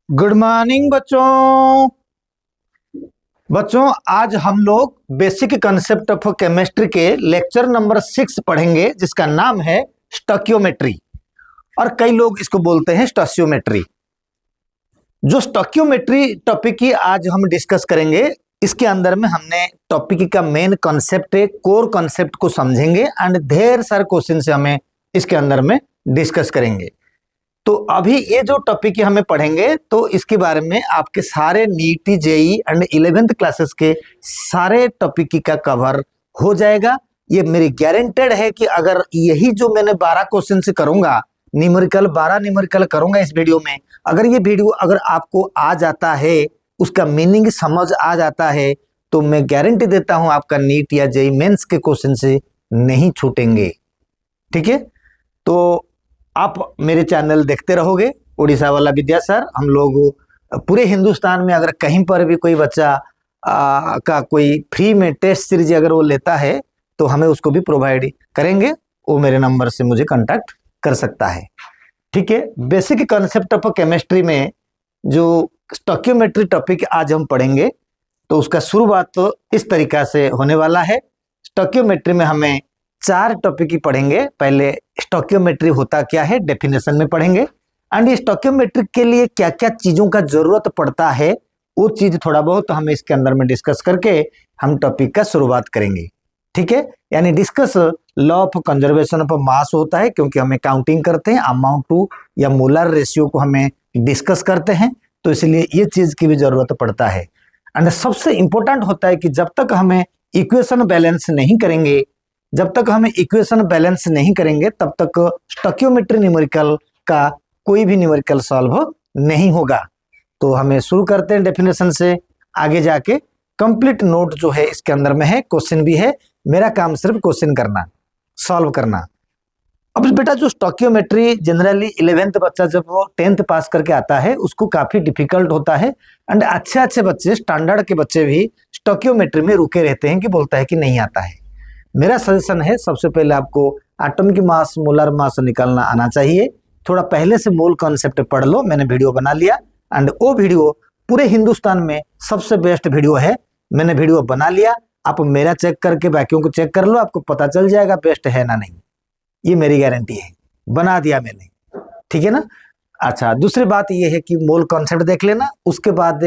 Good morning बच्चों। आज हम लोग बेसिक कंसेप्ट ऑफ केमिस्ट्री के लेक्चर नंबर 6 पढ़ेंगे, जिसका नाम है स्टोकियोमेट्री, और कई लोग इसको बोलते हैं स्टोशियोमेट्री। जो स्टोकियोमेट्री टॉपिक की आज हम डिस्कस करेंगे, इसके अंदर में हमने टॉपिक का मेन कॉन्सेप्ट, कोर कॉन्सेप्ट को समझेंगे एंड ढेर सारे क्वेश्चन से हमें इसके अंदर में डिस्कस करेंगे। तो अभी ये जो टॉपिक हमें पढ़ेंगे, तो इसके बारे में आपके सारे NEET, JEE and 11th classes के सारे टॉपिक का कवर हो जाएगा। ये मेरी गारंटेड है कि अगर यही जो मैंने 12 क्वेश्चन से करूंगा, न्यूमेरिकल 12 न्यूमेरिकल करूंगा इस वीडियो में, अगर ये वीडियो अगर आपको आ जाता है, उसका मीनिंग समझ आ जाता है, तो मैं गारंटी देता हूं आपका नीट या जेई मेंस के क्वेश्चन से नहीं छूटेंगे। ठीक है, तो आप मेरे चैनल देखते रहोगे, उड़ीसा वाला विद्या सर। हम लोग पूरे हिंदुस्तान में अगर कहीं पर भी कोई बच्चा का कोई फ्री में टेस्ट सीरीज अगर वो लेता है, तो हमें उसको भी प्रोवाइड करेंगे। वो मेरे नंबर से मुझे कांटेक्ट कर सकता है। ठीक है, बेसिक कंसेप्ट ऑफ केमिस्ट्री में जो स्टोकियोमेट्री टॉपिक आज हम पढ़ेंगे, तो उसका शुरुआत तो इस तरीका से होने वाला है। स्टोकियोमेट्री में हमें 4 टॉपिक ही पढ़ेंगे। पहले स्टोकियोमेट्री होता क्या है, डेफिनेशन में पढ़ेंगे, एंड ये स्टोकियोमेट्री के लिए क्या क्या चीजों का जरूरत पड़ता है, वो चीज थोड़ा बहुत हम इसके अंदर में डिस्कस करके हम टॉपिक का शुरुआत करेंगे। ठीक है, यानी discuss law of conservation of मास होता है, क्योंकि हमें काउंटिंग करते हैं, अमाउंट टू या मोलर रेशियो को हमें डिस्कस करते हैं, तो इसलिए ये चीज की भी जरूरत पड़ता है। एंड सबसे इंपॉर्टेंट होता है कि जब तक हमें इक्वेशन बैलेंस नहीं करेंगे, तब तक स्टोकियोमेट्री न्यूमेरिकल का कोई भी न्यूमेरिकल सॉल्व नहीं होगा। तो हमें शुरू करते हैं डेफिनेशन से, आगे जाके कंप्लीट नोट जो है इसके अंदर में है, क्वेश्चन भी है। मेरा काम सिर्फ क्वेश्चन करना, सॉल्व करना। अब बेटा जो स्टोकियोमेट्री जनरली 11th बच्चा जब वो 10th पास करके आता है, उसको काफी डिफिकल्ट होता है, एंड अच्छे बच्चे, स्टैंडर्ड के बच्चे भी स्टोकियोमेट्री में रुके रहते हैं कि बोलता है कि नहीं आता है। मेरा सजेशन है, सबसे पहले आपको एटॉमिक मास, मोलर मास निकालना आना चाहिए। थोड़ा पहले से मोल कॉन्सेप्ट पढ़ लो, मैंने वीडियो बना लिया, एंड वो वीडियो पूरे हिंदुस्तान में सबसे बेस्ट वीडियो है। मैंने वीडियो बना लिया, आप मेरा चेक करके बाकियों को चेक कर लो, आपको पता चल जाएगा बेस्ट है ना नहीं। ये मेरी गारंटी है, बना दिया मैंने। ठीक है ना। अच्छा, दूसरी बात ये है कि मोल कॉन्सेप्ट देख लेना, उसके बाद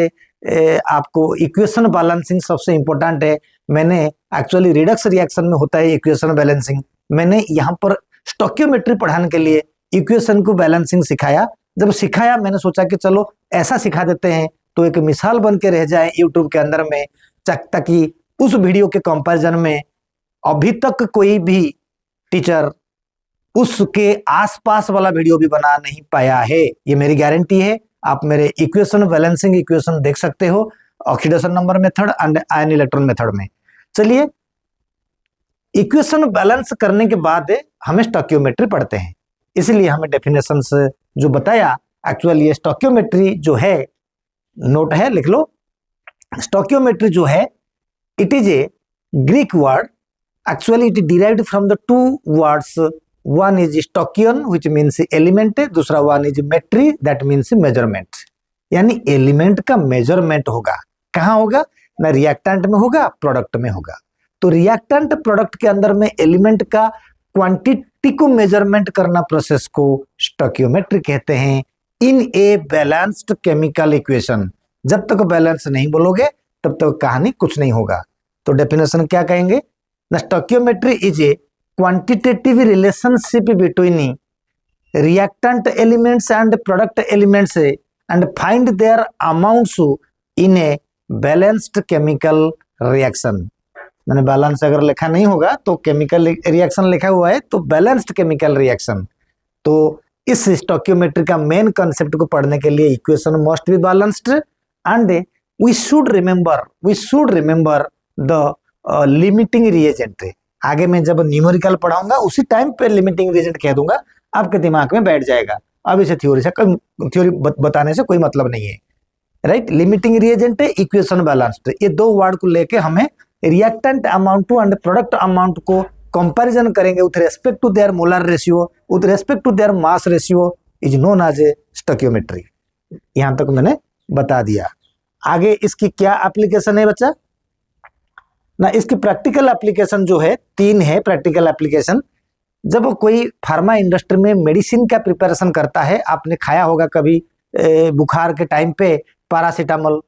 आपको इक्वेशन बैलेंसिंग सबसे इंपॉर्टेंट है। मैंने एक्चुअली रिडक्स रिएक्शन में होता है इक्वेशन बैलेंसिंग, मैंने यहाँ पर स्टोकियोमेट्री पढ़ाने के लिए इक्वेशन को बैलेंसिंग सिखाया। जब सिखाया, मैंने सोचा कि चलो ऐसा सिखा देते हैं तो एक मिसाल बन के रह जाए यूट्यूब के अंदर में, ताकि उस वीडियो के कंपैरिजन में अभी तक कोई भी टीचर उसके आसपास वाला वीडियो भी बना नहीं पाया है। ये मेरी गारंटी है। आप मेरे इक्वेशन बैलेंसिंग इक्वेशन देख सकते हो, oxidation number method and ion electron method में। चलिए, इक्वेशन बैलेंस करने के बाद हमें स्टोकियोमेट्री पढ़ते हैं, इसलिए हमें डेफिनेशन से जो बताया, एक्चुअली ये स्टोकियोमेट्री जो है, नोट है, लिख लो। स्टोकियोमेट्री जो है, it is a Greek word, actually it derived from the 2 words. One is stoicheion which means element, दूसरा one is metry that means measurement. यानी एलिमेंट का मेजरमेंट होगा, कहाँ होगा ना, रिएक्टेंट में होगा, प्रोडक्ट में होगा। तो रिएक्टेंट प्रोडक्ट के अंदर में एलिमेंट का क्वांटिटी को मेजरमेंट करना प्रोसेस को स्टोकियोमेट्री कहते हैं इन ए बैलेंस्ड केमिकल इक्वेशन। जब तक बैलेंस नहीं बोलोगे तब तक कहानी कुछ नहीं होगा। तो डेफिनेशन क्या कहेंगे ना, stoichiometry is a quantitative relationship between reactant elements and product elements and find their amounts in a balanced chemical reaction। मैंने बैलेंस अगर लिखा नहीं होगा तो केमिकल रिएक्शन लिखा हुआ है, तो बैलेंस्ड केमिकल रिएक्शन। तो इस स्टोकियोमेट्री का मेन कंसेप्ट को पढ़ने के लिए equation must be balanced, and we should remember the limiting reagent. आगे मैं जब न्यूमेरिकल पढ़ाऊंगा उसी टाइम पे लिमिटिंग रिएजेंट कह दूंगा, आपके दिमाग में बैठ जाएगा। अब इसे थ्योरी बताने से कोई मतलब नहीं है, राइट। लिमिटिंग रिएजेंट है, इक्वेशन बैलेंस्ड, ये 2 वर्ड को लेके हमें reactant amount to and product amount को कंपैरिजन करेंगे with respect to their molar ratio, with respect to their mass ratio, is known as a stoichiometry. यहां तक मैंने बता दिया। आगे इसकी क्या एप्लीकेशन है बच्चा ना, इसकी प्रैक्टिकल एप्लीकेशन जो है 3 है प्रैक्टिकल एप्लीकेशन। जब कोई फार्मा इंडस्ट्री में मेडिसिन का प्रिपरेशन करता है, आपने खाया होगा कभी बुखार के टाइम पे पैरासीटामोल।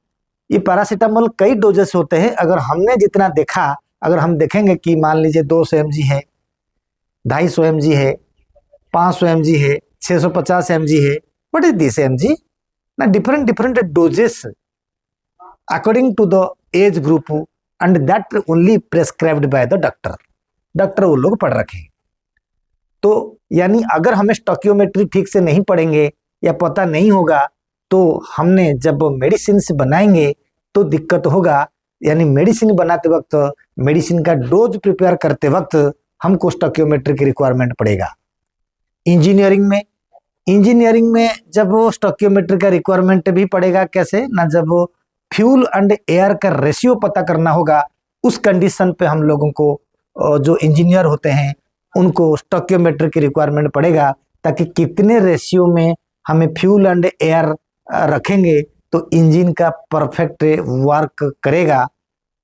ये पैरासीटामोल कई डोजेस होते हैं, अगर हमने जितना देखा, अगर हम देखेंगे कि मान लीजिए 200 mg है, 250 mg है, 500 mg है, 650 mg है, व्हाट इज दिस mg ना, different different doses according to the age group and that only prescribed by the doctor. Doctor वो लोग पढ़ रखे हैं। तो यानी अगर हमें स्टोकियोमेट्री ठीक से नहीं पढ़ेंगे या पता नहीं होगा, तो हमने जब मेडिसिन बनाएंगे तो दिक्कत होगा। यानी मेडिसिन बनाते वक्त, मेडिसिन का डोज प्रिपेयर करते वक्त हमको स्टोकियोमेट्री की रिक्वायरमेंट पड़ेगा। इंजीनियरिंग में जब स्टोकियोमेट्री का रिक्वायरमेंट भी पड़ेगा, कैसे ना, जब फ्यूल एंड एयर का रेशियो पता करना होगा, उस कंडीशन पे हम लोगों को जो इंजीनियर होते हैं उनको स्टोकियोमेट्री की रिक्वायरमेंट पड़ेगा, ताकि कितने रेशियो में हमें फ्यूल एंड एयर रखेंगे तो इंजन का परफेक्ट वर्क करेगा,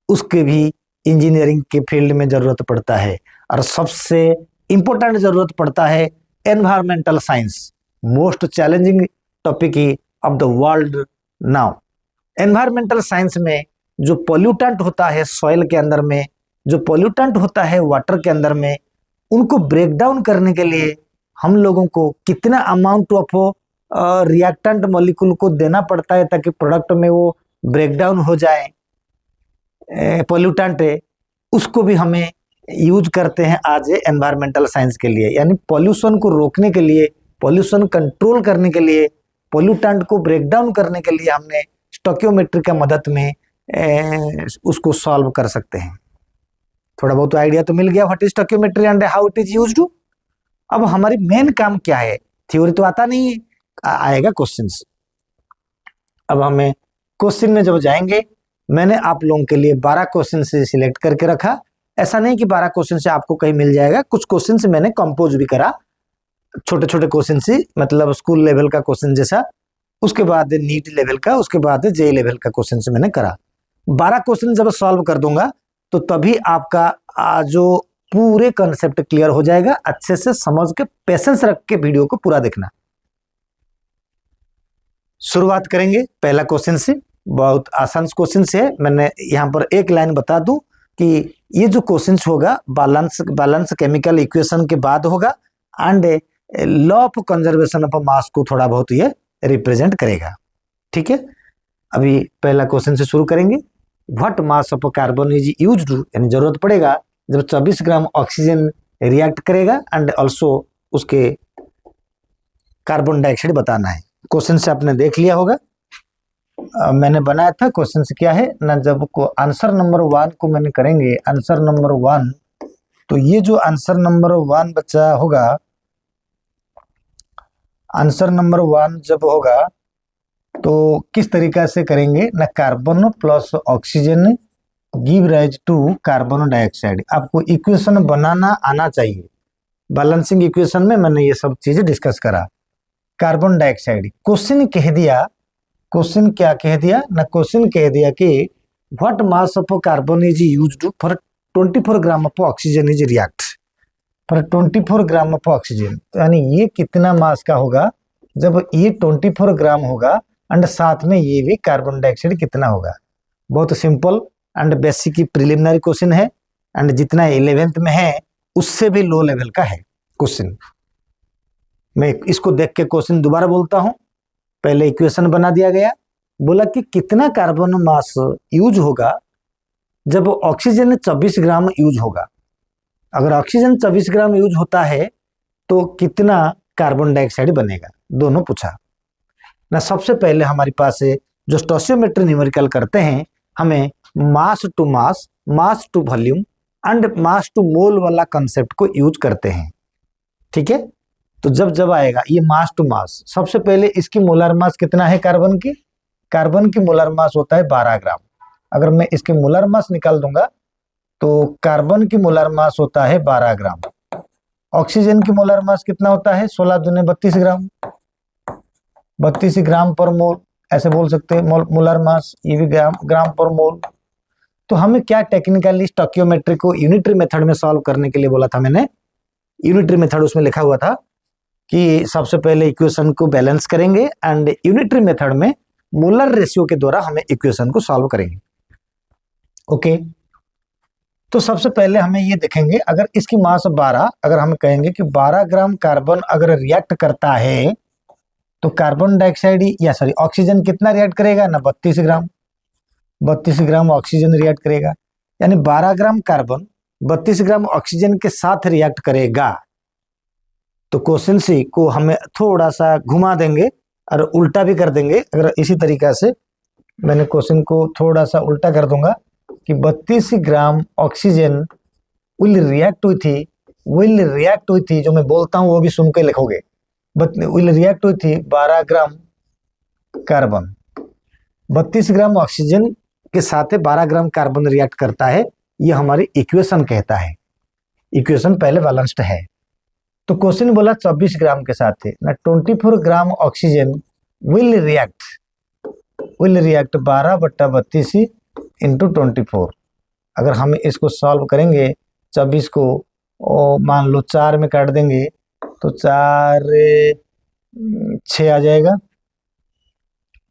उसके भी इंजीनियरिंग के फील्ड में जरूरत पड़ता है। और सबसे इंपॉर्टेंट जरूरत पड़ता है environmental science, most challenging topic of the world now. Environmental science में जो पोल्यूटेंट होता है सॉइल के अंदर में, जो पोल्यूटेंट होता है वाटर के अंदर में, उनको ब्रेक डाउन करने के लिए हम लोगों को कितना अमाउंट ऑफ रिएक्टेंट मॉलिक्यूल को देना पड़ता है ताकि प्रोडक्ट में वो ब्रेक डाउन हो जाए पोल्यूटेंट, उसको भी हमें यूज करते हैं आज एनवायरमेंटल साइंस के लिए। यानी पॉल्यूशन को रोकने के लिए, पॉल्यूशन कंट्रोल करने के लिए, पोल्यूटेंट को ब्रेक डाउन करने के लिए हमने स्टोकियोमेट्री का मदद में उसको सॉल्व कर सकते हैं। थोड़ा बहुत आइडिया तो मिल गया what is stoichiometry and how it is used. अब हमारी मेन काम क्या है, थ्योरी तो आता नहीं है, आएगा क्वेश्चंस। अब हमें क्वेश्चन में जब जाएंगे, मैंने आप लोगों के लिए 12 क्वेश्चन से सिलेक्ट करके रखा। ऐसा नहीं कि 12 क्वेश्चन से आपको कहीं मिल जाएगा, कुछ क्वेश्चन से मैंने कंपोज भी करा, छोटे छोटे क्वेश्चन से, मतलब स्कूल लेवल का क्वेश्चन जैसा, उसके बाद नीट लेवल का, उसके बाद जेई लेवल का क्वेश्चन से मैंने करा। 12 क्वेश्चन जब सॉल्व कर दूंगा तो तभी आपका जो पूरे कंसेप्ट क्लियर हो जाएगा। अच्छे से समझ के पेशेंस रख के वीडियो को पूरा देखना। शुरुआत करेंगे पहला क्वेश्चन से, बहुत आसान क्वेश्चन है। मैंने यहाँ पर एक लाइन बता दूं कि ये जो क्वेश्चन होगा बैलेंस केमिकल इक्वेशन के बाद होगा and law of conservation of मास को थोड़ा बहुत ये रिप्रेजेंट करेगा। ठीक है, अभी पहला क्वेश्चन से शुरू करेंगे। What mass of carbon is used, यानी जरूरत पड़ेगा जब 24 ग्राम ऑक्सीजन रिएक्ट करेगा एंड ऑल्सो उसके कार्बन डाइऑक्साइड बताना है। क्वेश्चन से आपने देख लिया होगा, मैंने बनाया था क्वेश्चन से क्या है ना, जब को आंसर नंबर 1 को मैंने करेंगे, आंसर नंबर 1, तो ये जो आंसर नंबर 1 बच्चा होगा, आंसर नंबर 1 जब होगा तो किस तरीका से करेंगे ना, carbon plus oxygen give rise to carbon dioxide. आपको इक्वेशन बनाना आना चाहिए। बैलेंसिंग इक्वेशन में मैंने ये सब चीजें डिस्कस करा। कार्बन डाइऑक्साइड क्वेश्चन कह दिया, क्वेश्चन क्या कह दिया ना, क्वेश्चन कह दिया कि what mass of carbon is used for 24 gram of oxygen is react for 24 gram of oxygen. यानी ये कितना मास का होगा जब ये 24 ग्राम होगा एंड साथ में ये भी कार्बन डाइऑक्साइड कितना होगा। बहुत simple and basic preliminary question है एंड जितना 11th में है उससे भी लो लेवल का है क्वेश्चन। मैं इसको देख के क्वेश्चन दोबारा बोलता हूं। पहले इक्वेशन बना दिया गया, बोला कि कितना कार्बन मास यूज होगा जब ऑक्सीजन 24 ग्राम यूज होगा। अगर ऑक्सीजन 24 ग्राम यूज होता है तो कितना कार्बन डाइऑक्साइड बनेगा, दोनों पूछा ना। सबसे पहले हमारे पास जो स्टोशियोमेट्री न्यूमेरिकल करते हैं, हमें mass to mass, mass to volume and mass to mole वाला कंसेप्ट को यूज करते हैं। ठीक है, तो जब आएगा ये मास टू मास, सबसे पहले इसकी मोलर मास कितना है कार्बन की, कार्बन की मोलर मास होता है 12 ग्राम। अगर मैं इसके मोलर मास निकाल दूंगा तो कार्बन की मोलर मास होता है 12 ग्राम। ऑक्सीजन की मोलर मास कितना होता है, 16 दूने 32 ग्राम। 32 ग्राम पर मोल, ऐसे बोल सकते हैं। मोलर मास ये भी ग्राम पर मोल। तो हमें क्या टेक्निकली स्टोइकियोमेट्री को यूनिटरी मेथड में सॉल्व करने के लिए बोला था मैंने, यूनिटरी मेथड उसमें लिखा हुआ था कि सबसे पहले इक्वेशन को बैलेंस करेंगे एंड यूनिटरी मेथड में मोलर रेशियो के द्वारा हमें इक्वेशन को सॉल्व करेंगे। ओके, तो सबसे पहले हमें ये देखेंगे, अगर इसकी मास 12, अगर हम कहेंगे कि 12 ग्राम कार्बन अगर रिएक्ट करता है तो कार्बन डाइऑक्साइड या सॉरी ऑक्सीजन कितना रिएक्ट करेगा ना, 32 ग्राम। 32 ग्राम ऑक्सीजन रिएक्ट करेगा, यानी 12 ग्राम कार्बन 32 ग्राम ऑक्सीजन के साथ रिएक्ट करेगा। तो क्वेश्चन सी को हमें थोड़ा सा घुमा देंगे और उल्टा भी कर देंगे। अगर इसी तरीका से मैंने क्वेश्चन को थोड़ा सा उल्टा कर दूंगा कि 32 ग्राम ऑक्सीजन विल रिएक्ट हुई थी, जो मैं बोलता हूं वो भी सुन के लिखोगे, विल रिएक्ट हुई थी 12 ग्राम कार्बन। 32 ग्राम ऑक्सीजन के साथ 12 ग्राम कार्बन रिएक्ट करता है, ये हमारी इक्वेशन कहता है। इक्वेशन पहले बैलेंस्ड है। तो क्वेश्चन बोला 24 ग्राम के साथ है ना, 24 gram oxygen will react 12/32 into 24। अगर हम इसको सॉल्व करेंगे 24 को मान लो 4 में काट देंगे तो 4 6 आ जाएगा,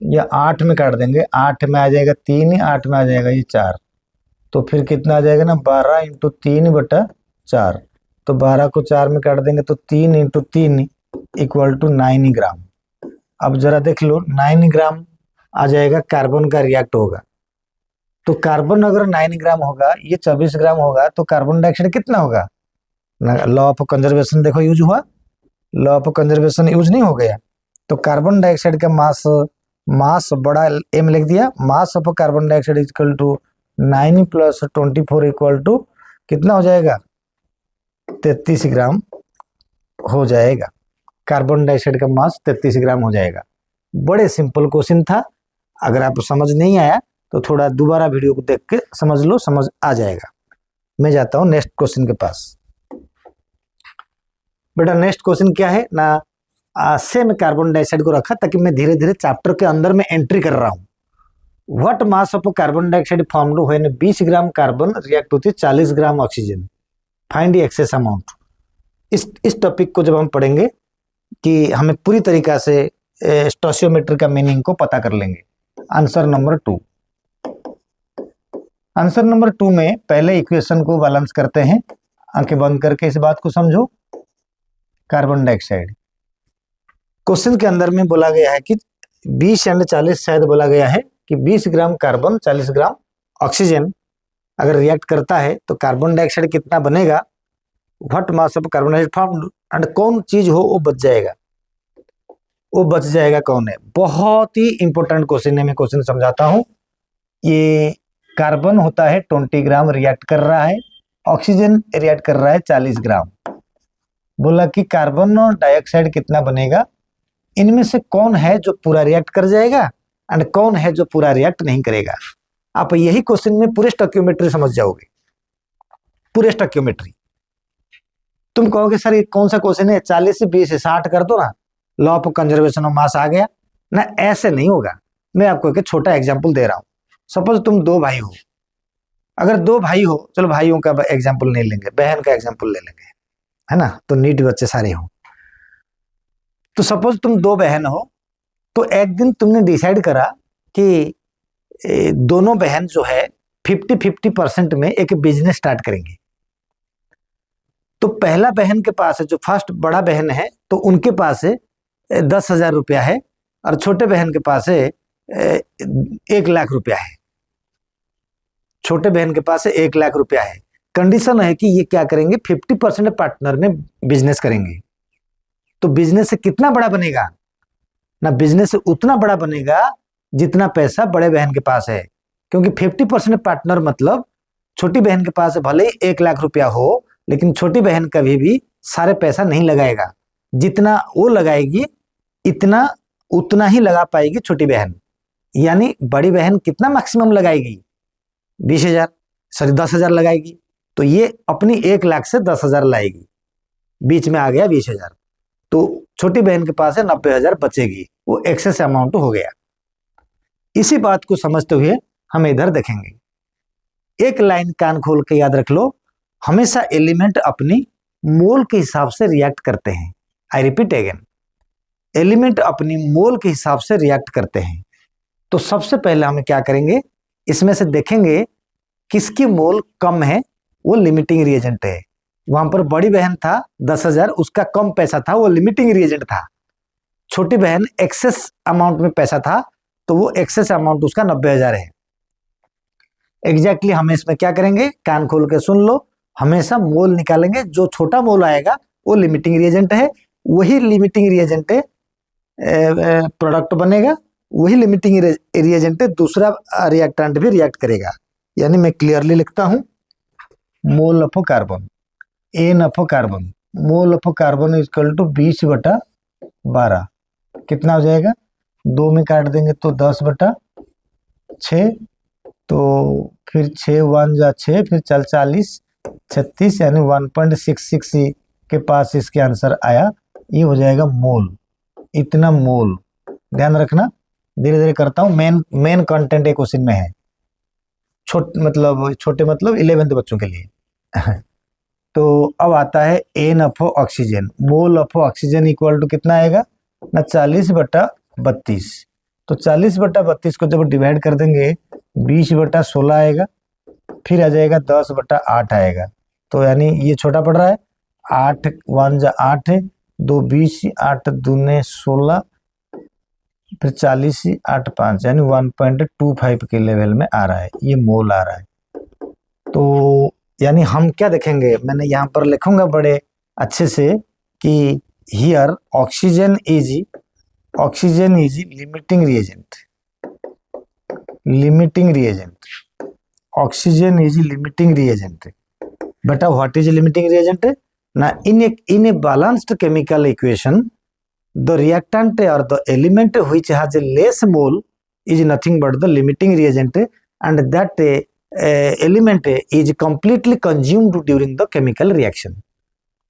या 8 में काट देंगे 8 में आ जाएगा 3, 8 में आ जाएगा ये 4, तो फिर कितना आ जाएगा ना 12 इंटू 3/4। तो 12 को 4 में काट देंगे तो 3 इंटू 3 इक्वल टू 9 ग्राम। अब जरा देख लो 9 ग्राम आ जाएगा, कार्बन का रिएक्ट होगा। तो कार्बन अगर 9 ग्राम होगा, ये 24 ग्राम होगा, तो कार्बन डाइऑक्साइड कितना होगा ना। लॉ ऑफ कंजर्वेशन देखो यूज हुआ, लॉ ऑफ कंजर्वेशन यूज नहीं हो गया। तो कार्बन डाइऑक्साइड का मास बड़ा एम लिख दिया, mass of carbon dioxide equal to 9 + 24 equal to कितना हो जाएगा 33 ग्राम हो जाएगा। कार्बन डाइऑक्साइड का मास 33 ग्राम हो जाएगा। बड़े सिंपल क्वेश्चन था। अगर आप समझ नहीं आया तो थोड़ा दोबारा वीडियो को देख के समझ लो, समझ आ जाएगा। मैं जाता हूं नेक्स्ट क्वेश्चन के पास। बेटा नेक्स्ट क्वेश्चन क्या है ना, सेम कार्बन डाइऑक्साइड को रखा ताकि मैं धीरे धीरे चैप्टर के अंदर में एंट्री कर रहा हूं। What mass of carbon dioxide formed when 20 gram carbon react होती 40 gram oxygen, find the excess amount. इस टॉपिक को जब हम पढ़ेंगे कि हमें पूरी तरीका से स्टोइकियोमेट्री का मीनिंग को पता कर लेंगे। Answer number 2। आंसर नंबर 2 में पहले इक्वेशन को बैलेंस करते हैं, आंखें बंद करके इस बात को समझो। कार्बन डाइऑक्साइड क्वेश्चन के अंदर में बोला गया है कि 20 एंड 40 शायद बोला गया है कि 20 ग्राम कार्बन 40 ग्राम ऑक्सीजन अगर रिएक्ट करता है तो कार्बन डाइऑक्साइड कितना बनेगा। What mass of carbon dioxide formed, and कौन चीज हो वो बच जाएगा, वो बच जाएगा कौन है। बहुत ही इंपॉर्टेंट क्वेश्चन है, मैं क्वेश्चन समझाता हूं। ये कार्बन होता है 20 ग्राम रिएक्ट कर रहा है, ऑक्सीजन रिएक्ट कर रहा है 40 ग्राम। बोला कि कार्बन और डाइऑक्साइड कितना बनेगा, इनमें से कौन है जो पूरा रिएक्ट कर जाएगा एंड कौन है जो पूरा रिएक्ट नहीं करेगा। आप यही क्वेश्चन में पूरे स्टोइकियोमेट्री समझ जाओगे, पूरे स्टोइकियोमेट्री। तुम कहोगे सर ये कौन सा क्वेश्चन है, 40 से 20 से 60 कर दो ना, law of conservation of mass आ गया ना। ऐसे नहीं होगा। मैं आपको एक छोटा एग्जांपल दे रहा हूं। सपोज तुम 2 भाई हो, अगर 2 भाई हो, चलो भाइयों का एग्जांपल नहीं लेंगे, बहन का एग्जांपल ले लेंगे, है ना, तो नीट बच्चे सारे हो। तो सपोज तुम 2 बहन हो, तो एक दिन तुमने डिसाइड करा कि दोनों बहन जो है 50-50% में एक बिजनेस स्टार्ट करेंगे। तो पहला बहन के पास है, जो फर्स्ट बड़ा बहन है, तो उनके पास है 10,000 रुपया है, और छोटे बहन के पास है 1 लाख रुपया है। छोटे बहन के पास है 1 लाख रुपया है। कंडीशन है कि ये क्या करेंगे, 50% पार्टनर में बिजनेस करेंगे। तो बिजनेस से कितना बड़ा बनेगा ना, बिजनेस से उतना बड़ा बनेगा जितना पैसा बड़े बहन के पास है। क्योंकि 50% पार्टनर मतलब छोटी बहन के पास भले ही 1 लाख रुपया हो, लेकिन छोटी बहन कभी भी सारे पैसा नहीं लगाएगा। जितना वो लगाएगी उतना ही लगा पाएगी छोटी बहन। यानी बड़ी बहन कितना मैक्सिमम लगाएगी, 20,000 सॉरी 10,000 लगाएगी। तो ये अपनी 1 लाख से 10,000 लाएगी, बीच में आ गया 20,000। तो छोटी बहन के पास है 90,000 बचेगी, वो एक्सेस अमाउंट हो गया। इसी बात को समझते हुए हम इधर देखेंगे, एक लाइन कान खोल के याद रख लो, हमेशा एलिमेंट अपनी मोल के हिसाब से रिएक्ट करते हैं। आई रिपीट अगेन, एलिमेंट अपनी मोल के हिसाब से रिएक्ट करते हैं। तो सबसे पहले हम क्या करेंगे, इसमें से देखेंगे किसकी मोल कम है, वो लिमिटिंग रिएजेंट है। वहां पर बड़ी बहन था 10,000, उसका कम पैसा था, वो लिमिटिंग रिएजेंट था। छोटी बहन एक्सेस अमाउंट में पैसा था, तो वो एक्सेस अमाउंट उसका 90,000 है। एग्जैक्टली हम इसमें क्या करेंगे, कान खोल के सुन लो, हमेशा मोल निकालेंगे, जो छोटा मोल आएगा वो लिमिटिंग रिएजेंट है, वही लिमिटिंग रिएजेंट प्रोडक्ट बनेगा, वही लिमिटिंग रिएजेंट दूसरा रिएक्टेंट भी रिएक्ट करेगा। यानी मैं क्लियरली लिखता हूं, mole of carbon, N of carbon, mole of carbon equal to 20/12। कितना हो जाएगा, 2 में काट देंगे तो 10/6, तो फिर 6 1 जा 6, फिर चल 40 36, यानी 1.66 के पास इसके आंसर आया। ये हो जाएगा मोल, इतना मोल। ध्यान रखना, धीरे धीरे करता हूँ, मेन कंटेंट एक क्वेश्चन में है, छोटे मतलब 11th बच्चों के लिए। तो अब आता है N of oxygen, mole of oxygen equal to कितना आएगा ना, 40/32। तो 40/32 को जब डिवाइड कर देंगे 20/16 आएगा, फिर आ जाएगा 10/8 आएगा। तो यानी ये छोटा पड़ रहा है, 8 1 जा 8 है, 2 20, 8 दूने 16, फिर 40 8 5, यानी 1.25 के लेवल में आ रहा है, ये मोल आ रहा है। तो यानी हम क्या देखेंगे, मैंने यहाँ पर लिखूंगा बड़े अच्छे से कि here oxygen is limiting reagent, oxygen is limiting reagent. बेटा व्हाट इज लिमिटिंग रिएजेंट ना, in a balanced chemical equation the reactant or the element which has a less mole is nothing but the limiting reagent, and that element is completely consumed during the chemical reaction.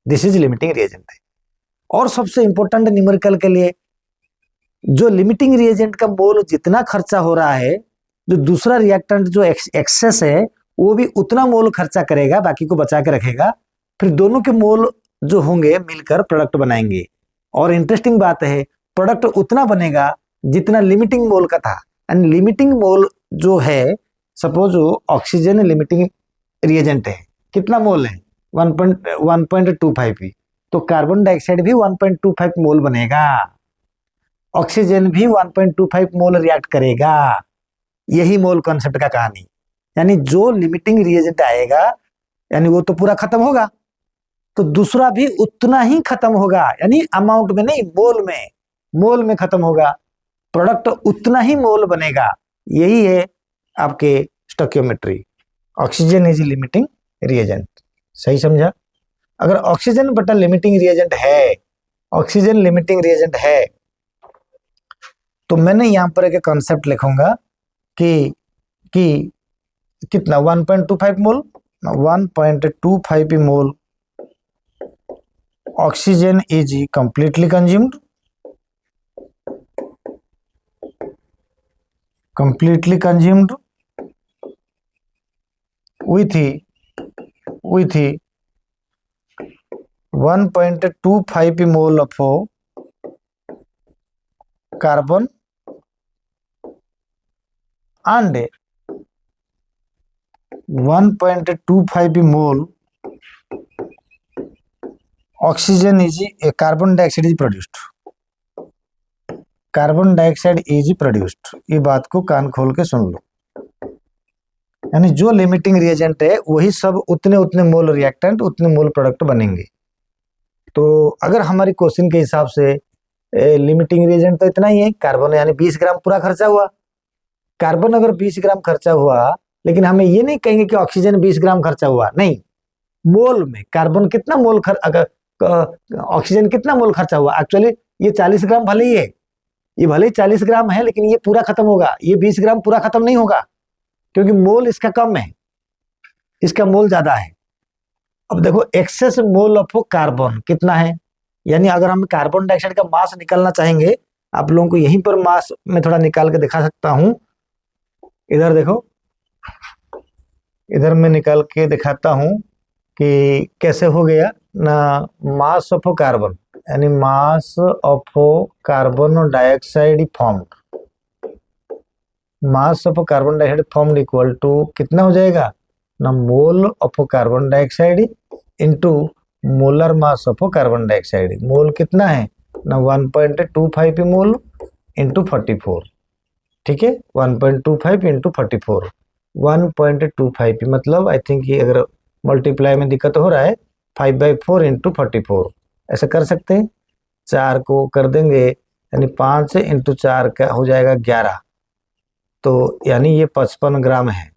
This is limiting reagent. और सबसे important numerical के लिए, जो limiting reagent का मोल जितना खर्चा हो रहा है, जो दूसरा रिएक्टेंट जो एक्सेस है वो भी उतना मोल खर्चा करेगा, बाकी को बचा के रखेगा, फिर दोनों के मोल जो होंगे मिलकर प्रोडक्ट बनाएंगे। और इंटरेस्टिंग बात है, प्रोडक्ट उतना बनेगा जितना लिमिटिंग मोल का था। एंड लिमिटिंग मोल जो है, सपोज ऑक्सीजन लिमिटिंग रिएजेंट है, कितना मोल है 1.25, तो कार्बन डाइऑक्साइड भी 1.25 मोल बनेगा, ऑक्सीजन भी 1.25 मोल रिएक्ट करेगा। यही मोल कॉन्सेप्ट का कहानी। यानी जो लिमिटिंग रिएजेंट आएगा, यानी वो तो पूरा खत्म होगा, तो दूसरा भी उतना ही खत्म होगा, यानी अमाउंट में नहीं, मोल में खत्म होगा, प्रोडक्ट उतना ही मोल बनेगा। यही है आपके stoichiometry. Oxygen is limiting reagent, सही समझा? अगर ऑक्सीजन बटा लिमिटिंग रिएजेंट है, ऑक्सीजन लिमिटिंग रिएजेंट है, तो मैंने यहां पर एक कॉन्सेप्ट लिखूंगा कि कितना 1.25 मोल, 1.25 मोल oxygen is completely consumed with 1.25 mole of carbon and 1.25 mole oxygen is carbon dioxide is produced, carbon dioxide is produced. ये बात को कान खोल के सुन लो, यानी जो लिमिटिंग रिएजेंट है वही सब उतने मोल रिएक्टेंट, उतने मोल प्रोडक्ट बनेंगे। तो अगर हमारी क्वेश्चन के हिसाब से लिमिटिंग रिएजेंट तो इतना ही है, कार्बन यानी 20 ग्राम पूरा खर्चा हुआ। कार्बन अगर 20 ग्राम खर्चा हुआ, लेकिन हमें ये नहीं कहेंगे कि ऑक्सीजन 20 ग्राम खर्चा हुआ, नहीं, मोल में कार्बन कितना मोल अगर ऑक्सीजन कितना मोल खर्चा हुआ। एक्चुअली ये 40 ग्राम भले ही है, ये भले ही 40 ग्राम है, लेकिन ये पूरा खत्म होगा, ये 20 ग्राम पूरा खत्म नहीं होगा, क्योंकि मोल इसका कम है, इसका मोल ज्यादा है। अब देखो एक्सेस मोल ऑफ कार्बन कितना है, यानी अगर हम कार्बन डाइऑक्साइड का मास निकालना चाहेंगे, आप लोगों को यहीं पर मास में थोड़ा निकाल के दिखा सकता हूं। इधर देखो, इधर मैं निकाल के दिखाता हूं कि कैसे हो गया ना। मास ऑफ कार्बन, यानी mass of carbon dioxide formed, mass of carbon dioxide formed equal to कितना हो जाएगा ना, mole of carbon dioxide into molar mass of carbon dioxide. Mole कितना है ना, 1.25 मोल इंटू 44। ठीक है, 1.25 इंटू 44, 1.25 मतलब आई थिंक ये अगर मल्टीप्लाई में दिक्कत हो रहा है, 5/4 इंटू 44 ऐसा कर सकते हैं। 4 को कर देंगे यानी 5 इंटू 4 का हो जाएगा 11, तो यानी ये 55 ग्राम है।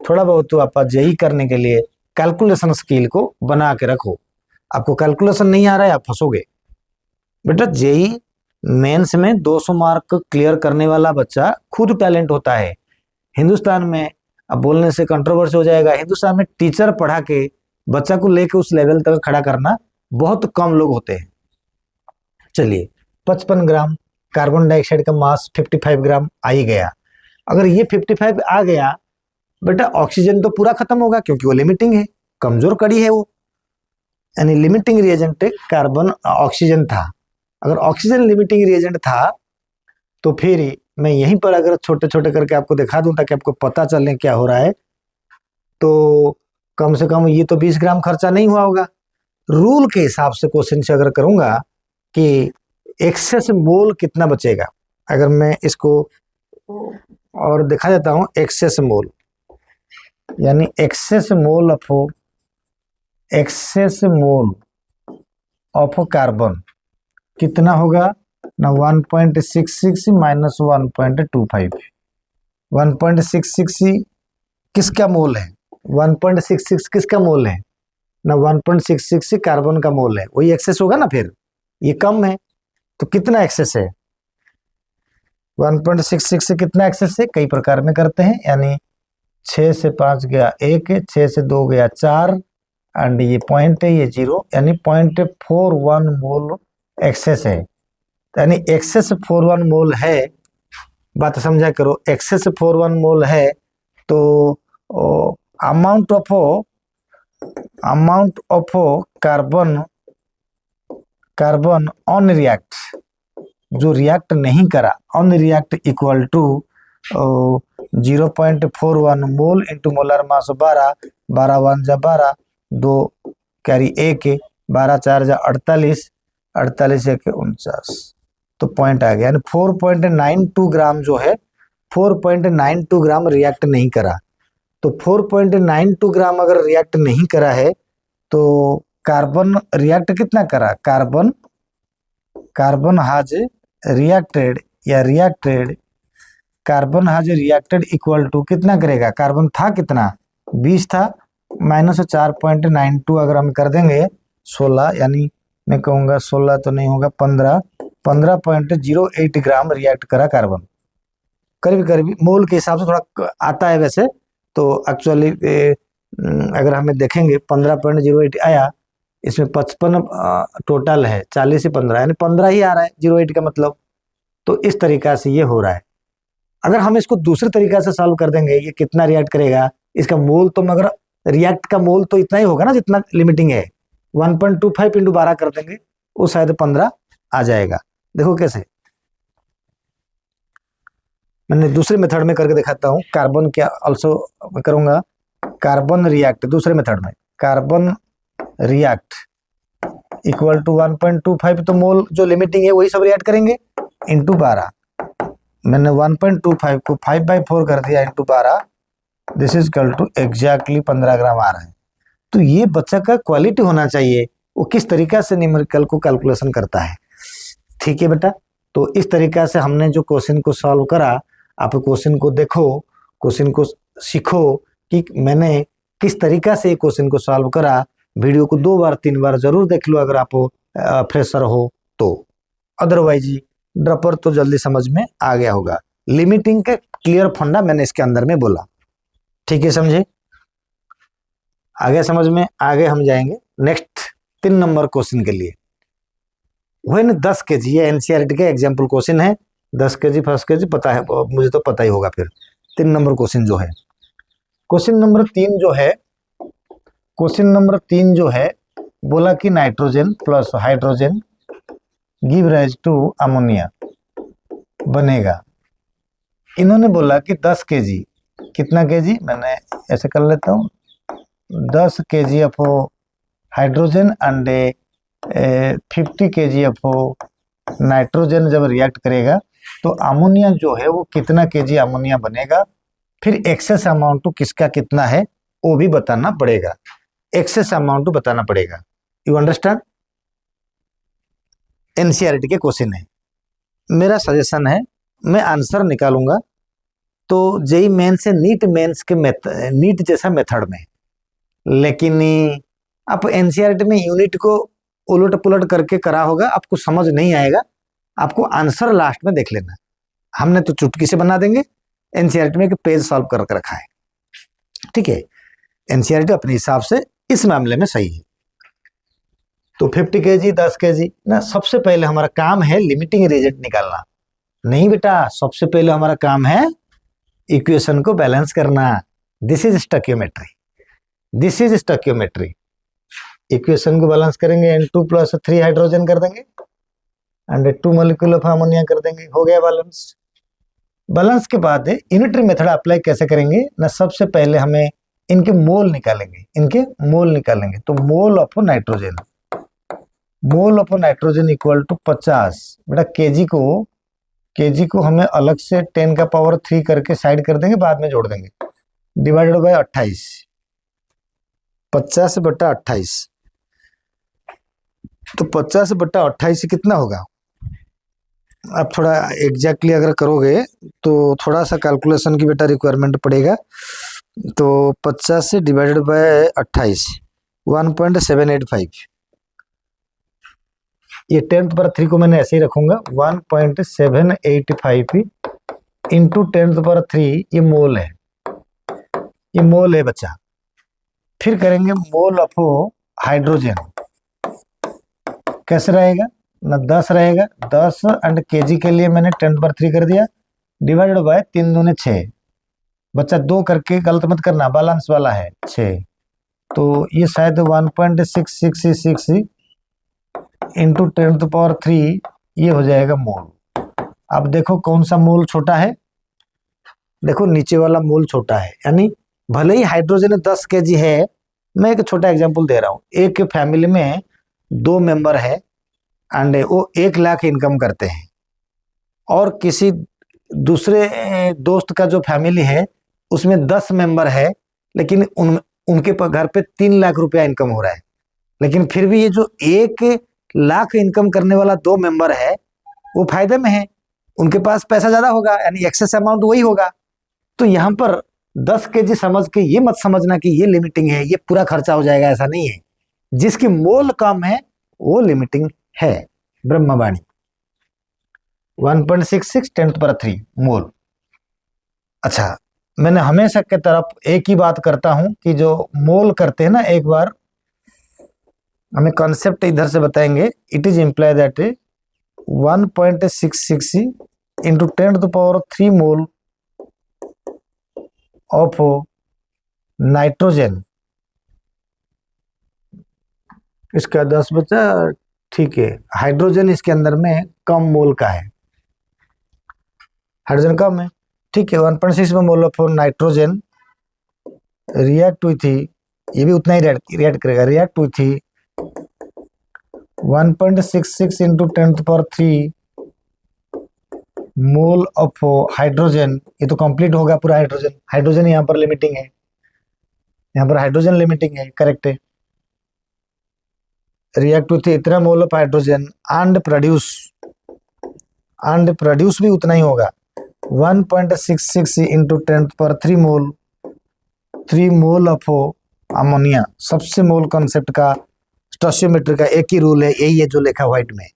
थोड़ा बहुत तो आप जेई करने के लिए कैलकुलेशन स्किल को बना के रखो। आपको कैलकुलेशन नहीं आ रहा है, आप फंसोगे बेटा। जेई मेंस में 200 मार्क क्लियर करने वाला बच्चा खुद टैलेंट होता है। हिंदुस्तान में, अब बोलने से कंट्रोवर्सी हो जाएगा, हिंदुस्तान में टीचर पढ़ा के बच्चा को लेके उस लेवल तक खड़ा करना बहुत कम लोग होते हैं। चलिए, 55 ग्राम कार्बन डाइऑक्साइड का मास 55 ग्राम आ ही गया। अगर ये 55 आ गया बेटा, ऑक्सीजन तो पूरा खत्म होगा क्योंकि वो लिमिटिंग है, कमजोर कड़ी है वो, यानी लिमिटिंग रिएजेंट कार्बन ऑक्सीजन था। अगर ऑक्सीजन लिमिटिंग रिएजेंट था तो फिर मैं यहीं पर अगर छोटे छोटे करके आपको दिखा दूं ताकि आपको पता चले क्या हो रहा है, तो कम से कम ये तो 20 ग्राम खर्चा नहीं हुआ होगा। रूल के हिसाब से क्वेश्चन से अगर करूंगा कि एक्सेस मोल कितना बचेगा, अगर मैं इसको और दिखा देता हूं, एक्सेस मोल यानी एक्सेस मोल ऑफ कार्बन कितना होगा ना, 1.66 माइनस 1.25। 1.66 किसका मोल है, 1.66 किसका मोल है ना, 1.66 कार्बन का मोल है, वही एक्सेस होगा ना। फिर ये कम है तो कितना एक्सेस है, 1.66 से कितना एक्सेस है, कई प्रकार में करते हैं, यानी 6 से 5 गया 1, 6 से 2 गया 4, एंड ये पॉइंट है, ये 0, यानी 0.41 मोल एक्सेस है। यानी एक्सेस 41 मोल है, बात समझा करो, एक्सेस 41 मोल है तो amount of carbon on react, जो रिएक्ट नहीं करा, on react equal to 0.41 mole into molar mass 12, 12 1 जा 12, 2 कैरी 1, 12 4 जा 48, 48 1 49, तो पॉइंट आ गया। यानी 4.92 ग्राम जो है, 4.92 ग्राम रिएक्ट नहीं करा। तो 4.92 ग्राम अगर रिएक्ट नहीं करा है तो कार्बन रिएक्ट कितना करा, कार्बन हाज रिएक्टेड या रिएक्टेड, कार्बन हाज रिएक्टेड इक्वल टू कितना करेगा, कार्बन था कितना 20 था, माइनस 4.92 अगर हम कर देंगे 16, यानी मैं कहूँगा 16 तो नहीं होगा, 15.08 ग्राम रिएक्ट करा कार्बन। करीब करीब मोल के हिसाब से थोड़ा आता है वैसे तो, एक्चुअली अगर हमें देखेंगे 15.08 आया, इसमें 55 टोटल है, 40 से 15 यानी 15 ही आ रहा है 08 का मतलब। तो इस तरीका से ये हो रहा है। अगर हम इसको दूसरे तरीका से सॉल्व कर देंगे, ये कितना रिएक्ट करेगा, इसका मोल तो मगर रिएक्ट का मोल तो इतना ही होगा ना जितना लिमिटिंग है, 1.25 इंटू 12 कर देंगे, वो शायद 15 आ जाएगा। देखो कैसे, मैंने दूसरे मेथड में करके दिखाता हूँ। कार्बन क्या ऑल्सो करूंगा, कार्बन रिएक्ट दूसरे मेथड में, कार्बन रिएक्ट इक्वल टू 1.25, तो मोल जो लिमिटिंग है वही सब रिएक्ट करेंगे, इंटू 12। मैंने 1.25 को 5/4 कर दिया into 12, this is equal to exactly 15 gram आ रहा है। तो ये बच्चा का क्वालिटी होना चाहिए, वो किस तरीका से न्यूमेरिकल को कैलकुलेशन करता है। ठीक है बेटा, तो इस तरीका से हमने जो क्वेश्चन को सॉल्व करा, आप क्वेश्चन को देखो, क्वेश्चन को सीखो कि मैंने किस तरीका से क्वेश्चन को सॉल्व करा। वीडियो को 2 बार 3 बार जरूर देख लो अगर आप फ्रेशर हो तो, अदरवाइज ड्रॉपर तो जल्दी समझ में आ गया होगा। लिमिटिंग का क्लियर फंडा मैंने इसके अंदर में बोला। ठीक है, समझे, आगे समझ में, आगे हम जाएंगे नेक्स्ट 3 नंबर क्वेश्चन के लिए। व्हेन 10 केजी, ये एनसीईआरटी का एग्जाम्पल क्वेश्चन है। 10 केजी फर्स्ट केजी पता है, मुझे तो पता ही होगा। फिर 3 नंबर क्वेश्चन जो है, क्वेश्चन नंबर 3 जो है, क्वेश्चन नंबर 3 जो है, बोला कि nitrogen plus hydrogen give rise to ammonia बनेगा। इन्होंने बोला कि 10 केजी, कितना केजी, मैंने ऐसे कर लेता हूँ, 10 KG of hydrogen and 50 KG of nitrogen जब रिएक्ट करेगा तो अमोनिया जो है वो कितना केजी अमोनिया बनेगा। फिर एक्सेस अमाउंट किसका कितना है वो भी बताना पड़ेगा, एक्सेस अमाउंट बताना पड़ेगा। You understand? एनसीईआरटी के क्वेश्चन है। मेरा सजेशन है मैं आंसर निकालूंगा तो जेई मेन से नीट मेंस के नीट जैसा मेथड में, लेकिन आप एनसीईआरटी में यूनिट को उलट पुलट करके करा होगा, आपको समझ नहीं आएगा। आपको आंसर लास्ट में देख लेना, हमने तो चुटकी से बना देंगे। एनसीईआरटी में एक पेज सॉल्व करके रखा है, ठीक है। एनसीईआरटी अपने हिसाब से इस मामले में सही है। तो 50 केजी 10 केजी ना, सबसे पहले हमारा काम है लिमिटिंग रिएजेंट निकालना। नहीं बेटा, सबसे पहले हमारा काम है इक्वेशन को बैलेंस करना। This is stoichiometry, this is stoichiometry. Equation को बैलेंस करेंगे, N2 + 3 हाइड्रोजन कर देंगे एंड 2 मॉलिक्यूल ऑफ अमोनिया कर देंगे, हो गया बैलेंस। बैलेंस के बाद यूनिटरी मेथड अप्लाई कैसे करेंगे ना, सबसे पहले हमें इनके मोल निकालेंगे, इनके मोल निकालेंगे। तो mole of nitrogen, mole of nitrogen equal to 50। बेटा केजी को हमें अलग से 10⁻³ करके साइड कर देंगे, बाद में जोड़ देंगे, डिवाइडेड बाय 28, 50/28। तो 50/28 कितना होगा? आप थोड़ा एग्जैक्टली अगर करोगे तो थोड़ा सा कैलकुलेशन की बेटा रिक्वायरमेंट पड़ेगा। तो 50 से डिवाइडेड बाय 28, 1.785। ये 10⁻³ को मैंने ऐसे ही रखूंगा, 1.785 इंटू 10⁻³ ये मोल है, ये मोल है बच्चा। फिर करेंगे मोल ऑफ हाइड्रोजन, कैसे रहेगा ना, 10 रहेगा, 10 एंड केजी के लिए मैंने 10⁻³ कर दिया, डिवाइडेड बाय 3 दूने 6। बच्चा 2 करके गलत मत करना, बैलेंस वाला है 6। तो ये शायद 1.666 इंटू 10⁻³ ये हो जाएगा मोल। अब देखो कौन सा मोल छोटा है, देखो नीचे वाला मोल छोटा है, यानी भले ही हाइड्रोजन 10 केजी है। मैं एक छोटा एग्जांपल दे रहा हूँ। एक फैमिली में 2 मेंबर है एंड वो 1 लाख इनकम करते हैं, और किसी दूसरे दोस्त का जो फैमिली है उसमें 10 मेंबर है, लेकिन उनके घर पे 3 लाख रुपया इनकम हो रहा है। लेकिन फिर भी ये जो 1 लाख इनकम करने वाला 2 मेंबर है वो फायदे में है, उनके पास पैसा ज्यादा होगा, यानी एक्सेस अमाउंट वही होगा। तो यहाँ पर 10 केजी समझ के ये मत समझना कि ये लिमिटिंग है, ये पूरा खर्चा हो जाएगा, ऐसा नहीं है। जिसकी मोल कम है वो लिमिटिंग है। ब्रह्मवाणी 1.66 10⁻³ मोल। अच्छा, मैंने हमेशा के तरफ एक ही बात करता हूं कि जो मोल करते हैं ना, एक बार हमें कॉन्सेप्ट इधर से बताएंगे। It is imply that 1.66 into 10⁻³ mole of nitrogen, इसका 10 बचा, ठीक है। हाइड्रोजन इसके अंदर में कम मोल का है, हाइड्रोजन कम है, ठीक है। 1.6 में मोल ऑफ नाइट्रोजन रिएक्ट हुई थी, ये भी उतना ही रिएक्ट करेगा, रिएक्ट हुई थी 1.66 इंटू 10⁻³ मोल ऑफ हाइड्रोजन। ये तो कंप्लीट होगा पूरा हाइड्रोजन, हाइड्रोजन यहाँ पर लिमिटिंग है, यहाँ पर हाइड्रोजन लिमिटिंग है, करेक्ट है। रिएक्ट हुई थी इतना मोल ऑफ हाइड्रोजन एंड प्रोड्यूस भी उतना ही होगा, 1.66 into 10⁻³ mole, 3 mole of ammonia. सबसे मोल कॉन्सेप्ट का स्टोइकियोमेट्री का एक ही रूल है, यही है जो लिखा व्हाइट में।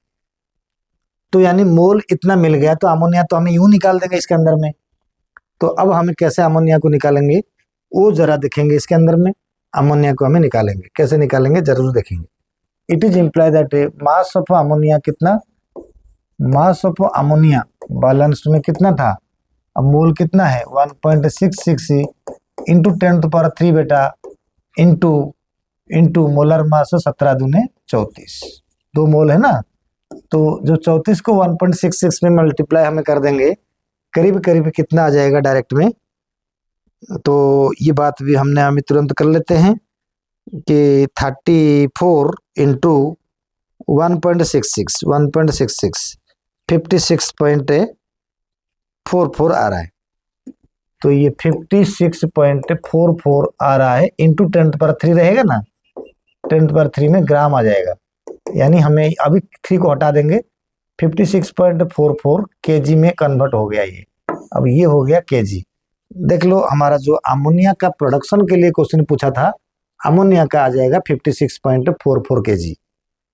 तो यानी मोल इतना मिल गया तो अमोनिया तो हमें यूं निकाल देंगे इसके अंदर में। तो अब हमें कैसे अमोनिया को निकालेंगे वो जरा देखेंगे, इसके अंदर में अमोनिया को हमें निकालेंगे, कैसे निकालेंगे जरूर देखेंगे। It is imply that mass of ammonia कितना, मास ऑफ अमोनिया बैलेंस्ड में कितना था, अब मोल कितना है 1.66 इंटू 10⁻³ बेटा, इंटू मोलर मास 17 दूने 34, 2 मोल है ना, तो जो 34 को 1.66 में मल्टीप्लाई हमें कर देंगे, करीब करीब कितना आ जाएगा डायरेक्ट में, तो ये बात भी हमने अभी तुरंत कर लेते हैं कि 34 इंटू 1.66 56.44 आ रहा है, तो ये 56.44 आ रहा है, इंटू 10⁻³ रहेगा ना, 10⁻³ में ग्राम आ जाएगा, यानी हमें अभी 3 को हटा देंगे, 56.44 केजी में कन्वर्ट हो गया ये, अब ये हो गया केजी। देख लो हमारा जो अमोनिया का प्रोडक्शन के लिए क्वेश्चन पूछा था, अमोनिया का आ जाएगा 56.44 केजी,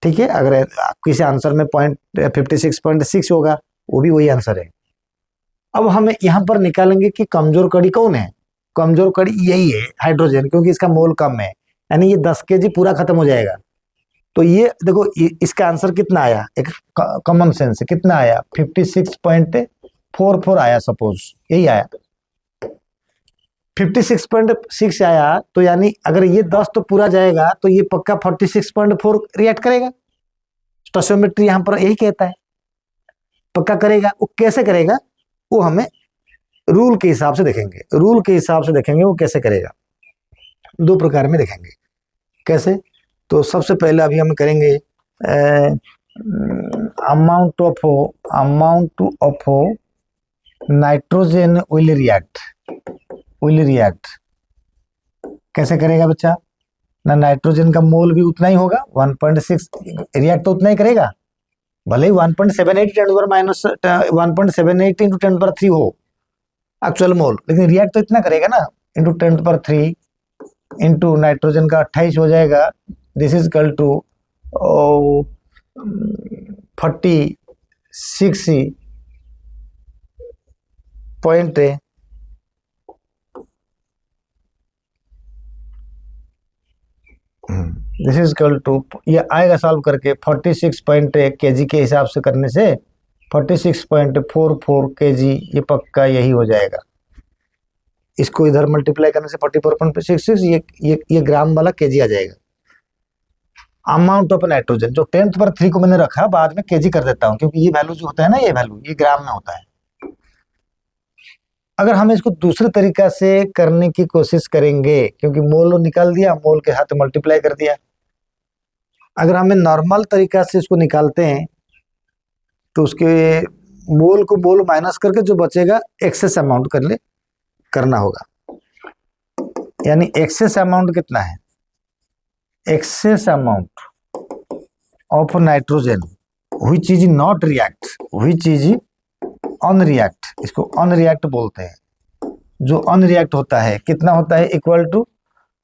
ठीक है। अगर किसी आंसर में 56.6 होगा, वो भी वही आंसर है। अब हमें यहाँ पर निकालेंगे कि कमजोर कड़ी कौन है, कमजोर कड़ी यही है हाइड्रोजन, क्योंकि इसका मोल कम है, यानी ये 10 केजी पूरा खत्म हो जाएगा। तो ये देखो इसका आंसर कितना आया, एक कॉमन सेंस कितना आया 56.44 आया, सपोज यही आया 56.6 आया, तो यानी अगर ये 10 तो पूरा जाएगा तो ये पक्का 46.4 रिएक्ट करेगा, स्टोइचियोमेट्री यहाँ पर यही कहता है पक्का करेगा। वो कैसे करेगा वो हमें रूल के हिसाब से देखेंगे, रूल के हिसाब से देखेंगे वो कैसे करेगा, 2 प्रकार में देखेंगे कैसे। तो सबसे पहले अभी हम करेंगे amount of nitrogen will react कैसे करेगा बच्चा ना, नाइट्रोजन का मोल भी उतना ही होगा 1.6, रिएक्ट तो उतना ही करेगा, भले ही 1.78 इंटू 10⁻³ हो एक्चुअल मोल, लेकिन रिएक्ट तो इतना करेगा ना, इंटू 10⁻³ इंटू नाइट्रोजन का 28 हो जाएगा, this is equal to 46 this is equal to, ये आएगा सॉल्व करके 46 केजी के हिसाब से करने से 46.44 केजी, ये पक्का यही हो जाएगा। इसको इधर मल्टीप्लाई करने से 44.66, ये ग्राम वाला केजी आ जाएगा। अमाउंट ऑफ नाइट्रोजन जो 10⁻³ को मैंने रखा, बाद में केजी कर देता हूं, क्योंकि ये वैल्यू जो होता है ना, ये वैल्यू ये ग्राम में होता है। अगर हम इसको दूसरे तरीका से करने की कोशिश करेंगे, क्योंकि मोल निकाल दिया, मोल के साथ मल्टीप्लाई कर दिया, अगर हमें नॉर्मल तरीका से इसको निकालते हैं तो उसके मोल को मोल माइनस करके जो बचेगा एक्सेस अमाउंट करना होगा। यानी एक्सेस अमाउंट कितना है, excess amount of nitrogen which is not react, which is unreact, इसको अनरिएक्ट बोलते हैं। जो अनरिएक्ट होता है कितना होता है, इक्वल टू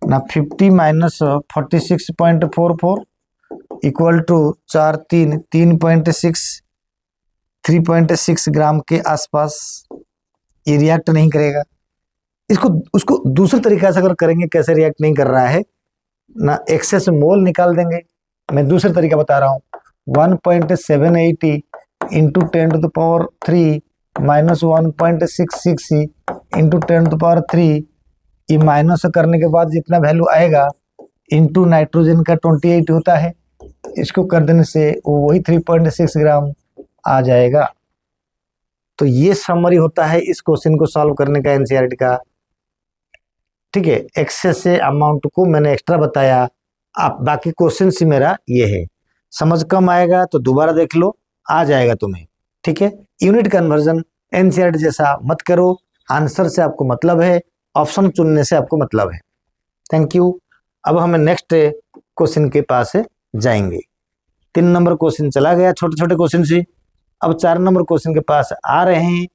ना 50 माइनस 46.44 इक्वल टू 3.6 ग्राम के आसपास। ये रिएक्ट नहीं करेगा। इसको उसको दूसरे तरीके से अगर करेंगे, कैसे रिएक्ट नहीं कर रहा है ना, एक्सेस मोल निकाल देंगे। मैं दूसरा तरीका बता रहा हूँ, 1.780 इंटू 10⁻³ माइनस 1.66 इंटू 10⁻³, ये माइनस करने के बाद जितना वैल्यू आएगा इंटू नाइट्रोजन का 28 होता है, इसको कर देने से वही 3.6 ग्राम आ जाएगा। तो ये समरी होता है इस क्वेश्चन को सॉल्व करने का एनसीईआरटी का। ठीक है, एक्सेस से अमाउंट को मैंने एक्स्ट्रा बताया, आप बाकी क्वेश्चन से मेरा ये है। समझ कम आएगा तो दोबारा देख लो, आ जाएगा तुम्हें। ठीक है, यूनिट कन्वर्जन एनसीईआरटी जैसा मत करो, आंसर से आपको मतलब है, ऑप्शन चुनने से आपको मतलब है। Thank you. अब हमें नेक्स्ट क्वेश्चन के पास जाएंगे। 3 नंबर क्वेश्चन चला गया, छोटे छोटे क्वेश्चन से। अब 4 नंबर क्वेश्चन के पास आ रहे हैं।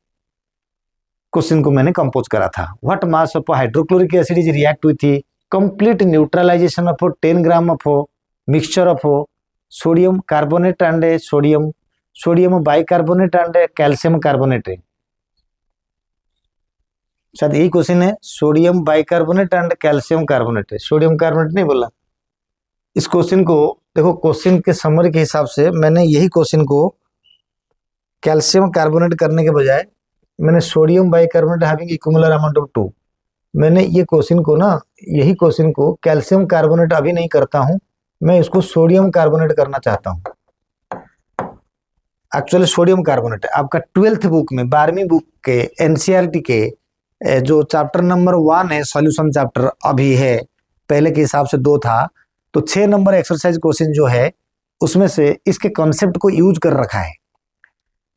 क्वेश्चन को मैंने कंपोज करा था, what mass of hydrochloric acid is react with complete neutralisation of 10 gram of mixture of sodium carbonate and sodium bicarbonate and calcium carbonate. शायद यही क्वेश्चन है, sodium bicarbonate and calcium carbonate. Sodium carbonate नहीं बोला। इस question को देखो question के summary के हिसाब से मैंने यही क्वेश्चन को कैल्शियम कार्बोनेट करने के बजाय मैंने sodium bicarbonate having equimolar amount of 2, मैंने ये क्वेश्चन को ना, यही क्वेश्चन को कैल्शियम कार्बोनेट अभी नहीं करता हूं, मैं इसको सोडियम कार्बोनेट करना चाहता हूं। एक्चुअली सोडियम कार्बोनेट आपका 12th बुक में, 12वीं बुक के एनसीईआरटी के जो चैप्टर नंबर 1 है, सॉल्यूशन चैप्टर अभी है, पहले के हिसाब से 2 था, तो 6 नंबर एक्सरसाइज क्वेश्चन जो है उसमें से इसके कॉन्सेप्ट को यूज कर रखा है।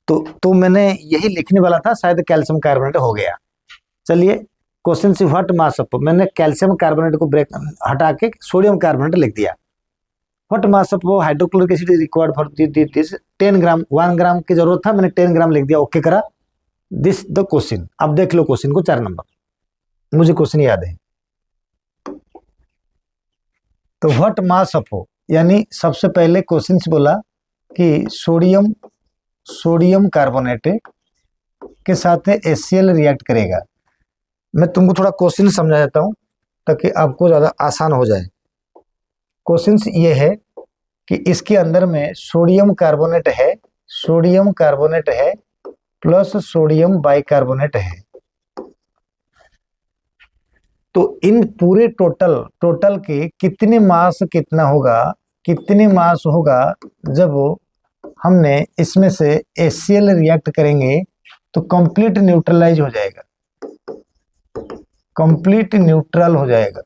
तो मैंने यही लिखने वाला था, शायद कैल्शियम कार्बोनेट हो गया। चलिए क्वेश्चन से व्हाट मास ऑफ, मैंने कैल्शियम कार्बोनेट को ब्रेक हटा के सोडियम कार्बोनेट लिख दिया। What mass of hydrochloric acid required for this 10 ग्राम, 1 ग्राम की जरूरत था, मैंने 10 ग्राम लिख दिया, ओके करा। This the question. अब देख लो क्वेश्चन को, 4 नंबर, मुझे क्वेश्चन याद है। तो व्हाट मास ऑफ, यानी सबसे पहले क्वेश्चन से बोला कि सोडियम कार्बोनेट के साथ HCl रिएक्ट करेगा। मैं तुमको थोड़ा क्वेश्चन समझा देता हूं ताकि आपको ज्यादा आसान हो जाए। क्वेश्चन ये है कि इसके अंदर में सोडियम कार्बोनेट है प्लस सोडियम बाइकार्बोनेट है। तो इन पूरे टोटल के कितने मास होगा जब हमने इसमें से HCl रिएक्ट करेंगे तो कंप्लीट न्यूट्रलाइज हो जाएगा, कंप्लीट न्यूट्रल हो जाएगा,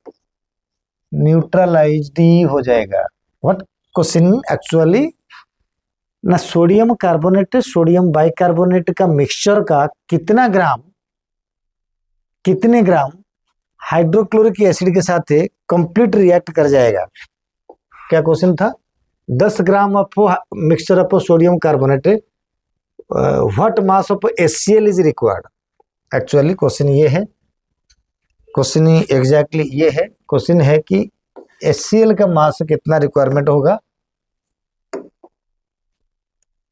न्यूट्रलाइज्ड हो जाएगा। व्हाट क्वेश्चन एक्चुअली ना, सोडियम कार्बोनेट सोडियम बाइकार्बोनेट का मिक्सचर का कितने ग्राम हाइड्रोक्लोरिक एसिड के साथ कंप्लीट रिएक्ट कर जाएगा। क्या क्वेश्चन था? 10 gram of mixture of sodium carbonate, what mass of HCl is required. Actually question ये है, क्वेश्चन एग्जैक्टली ये है, क्वेश्चन है कि HCl का मास कितना रिक्वायरमेंट होगा,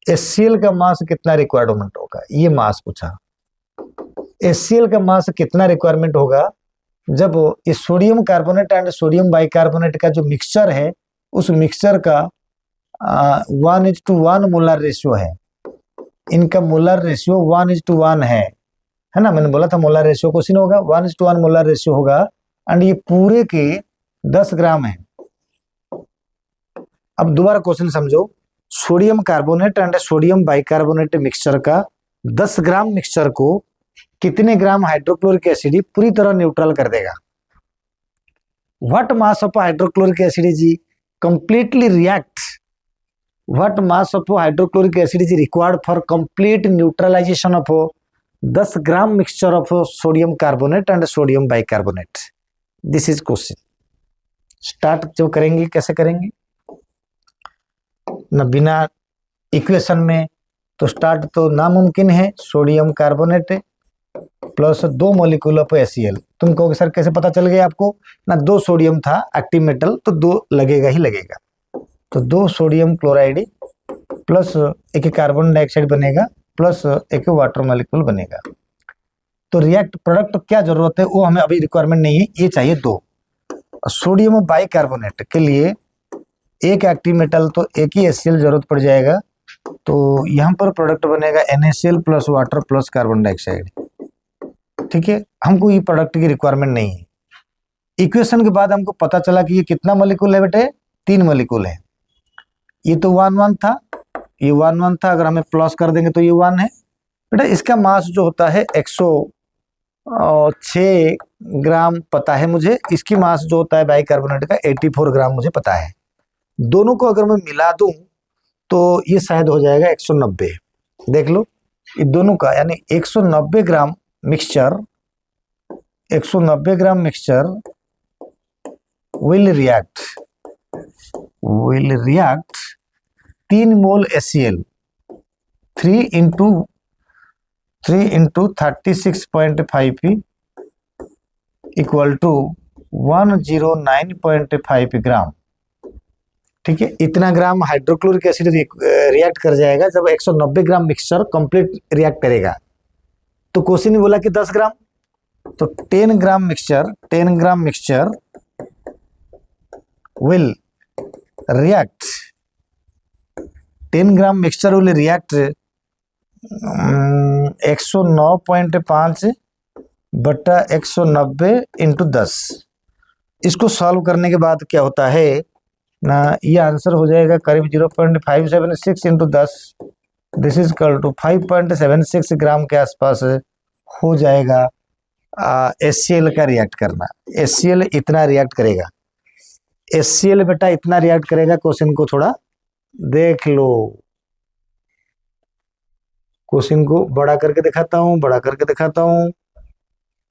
HCl का मास कितना रिक्वायरमेंट होगा, ये मास पूछा। HCl का मास कितना रिक्वायरमेंट होगा जब इस sodium carbonate and sodium bicarbonate का जो मिक्सचर है, उस मिक्सचर का 1:1 मोलर रेशियो है। इनका मोलर रेशियो 1:1 है ना, मैंने बोला था मोलर रेशियो क्वेश्चन होगा, 1:1 मोलर रेशियो होगा, एंड ये पूरे के 10 ग्राम है। अब दोबारा क्वेश्चन समझो, sodium carbonate and sodium bicarbonate mixture का 10 ग्राम मिक्सचर को कितने ग्राम हाइड्रोक्लोरिक एसिड पूरी तरह न्यूट्रल कर देगा। What mass of hydrochloric acid is completely react, what mass of hydrochloric acid is required for complete neutralisation of 10 gram mixture of sodium carbonate and sodium bicarbonate. This is question. Start जो करेंगे कैसे करेंगे ना, बिना equation में तो start तो नामुमकिन है। Sodium carbonate plus 2 molecule of HCl। तुम कहोगे सर कैसे पता चल गया आपको ना, 2 सोडियम था एक्टिव मेटल, तो 2 लगेगा ही लगेगा। तो 2 सोडियम क्लोराइड प्लस एक कार्बन डाइऑक्साइड बनेगा प्लस एक वाटर मॉलिक्यूल बनेगा। तो रिएक्ट प्रोडक्ट क्या जरूरत है वो हमें अभी रिक्वायरमेंट नहीं है, ये चाहिए 2। सोडियम बाइकार्बोनेट के लिए एक एक्टिव मेटल तो एक ही HCl जरूरत पड़ जाएगा, तो यहाँ पर प्रोडक्ट बनेगा NaCl plus water plus carbon dioxide. ठीक है, हमको ये प्रोडक्ट की रिक्वायरमेंट नहीं है। इक्वेशन के बाद हमको पता चला कि ये कितना मॉलिक्यूल है बेटे, 3 मॉलिक्यूल है। ये तो 1:1 था, ये 1:1 था, अगर हमें प्लस कर देंगे तो ये 1 है बेटा। इसका मास जो होता है 106 ग्राम पता है मुझे, इसकी मास जो होता है बाइकार्बोनेट का 84 ग्राम मुझे पता है। दोनों को अगर मैं मिला दूं तो ये शायद हो जाएगा 190। देख लो ये दोनों का, यानी 190 gram mixture, 190 gram mixture will react 3 mole HCl, 3 into 36.5 equal to 109.5 gram. ठीक है, इतना ग्राम हाइड्रोक्लोरिक एसिड रिएक्ट कर जाएगा जब 190 ग्राम मिक्सचर कंप्लीट रिएक्ट करेगा। तो क्वेश्चन ने बोला कि 10 ग्राम, तो 10 gram mixture will react 10 gram mixture will react 109.5 बटा 190 इंटू 10। इसको सॉल्व करने के बाद क्या होता है ना, ये आंसर हो जाएगा करीब 0.576 into 10, this is equal to 5.76 gram के आसपास हो जाएगा HCl का रिएक्ट करना। HCl इतना रिएक्ट करेगा, HCl बेटा इतना रिएक्ट करेगा। क्वेश्चन को थोड़ा देख लो, क्वेश्चन को बड़ा करके दिखाता हूं, बड़ा करके दिखाता हूं,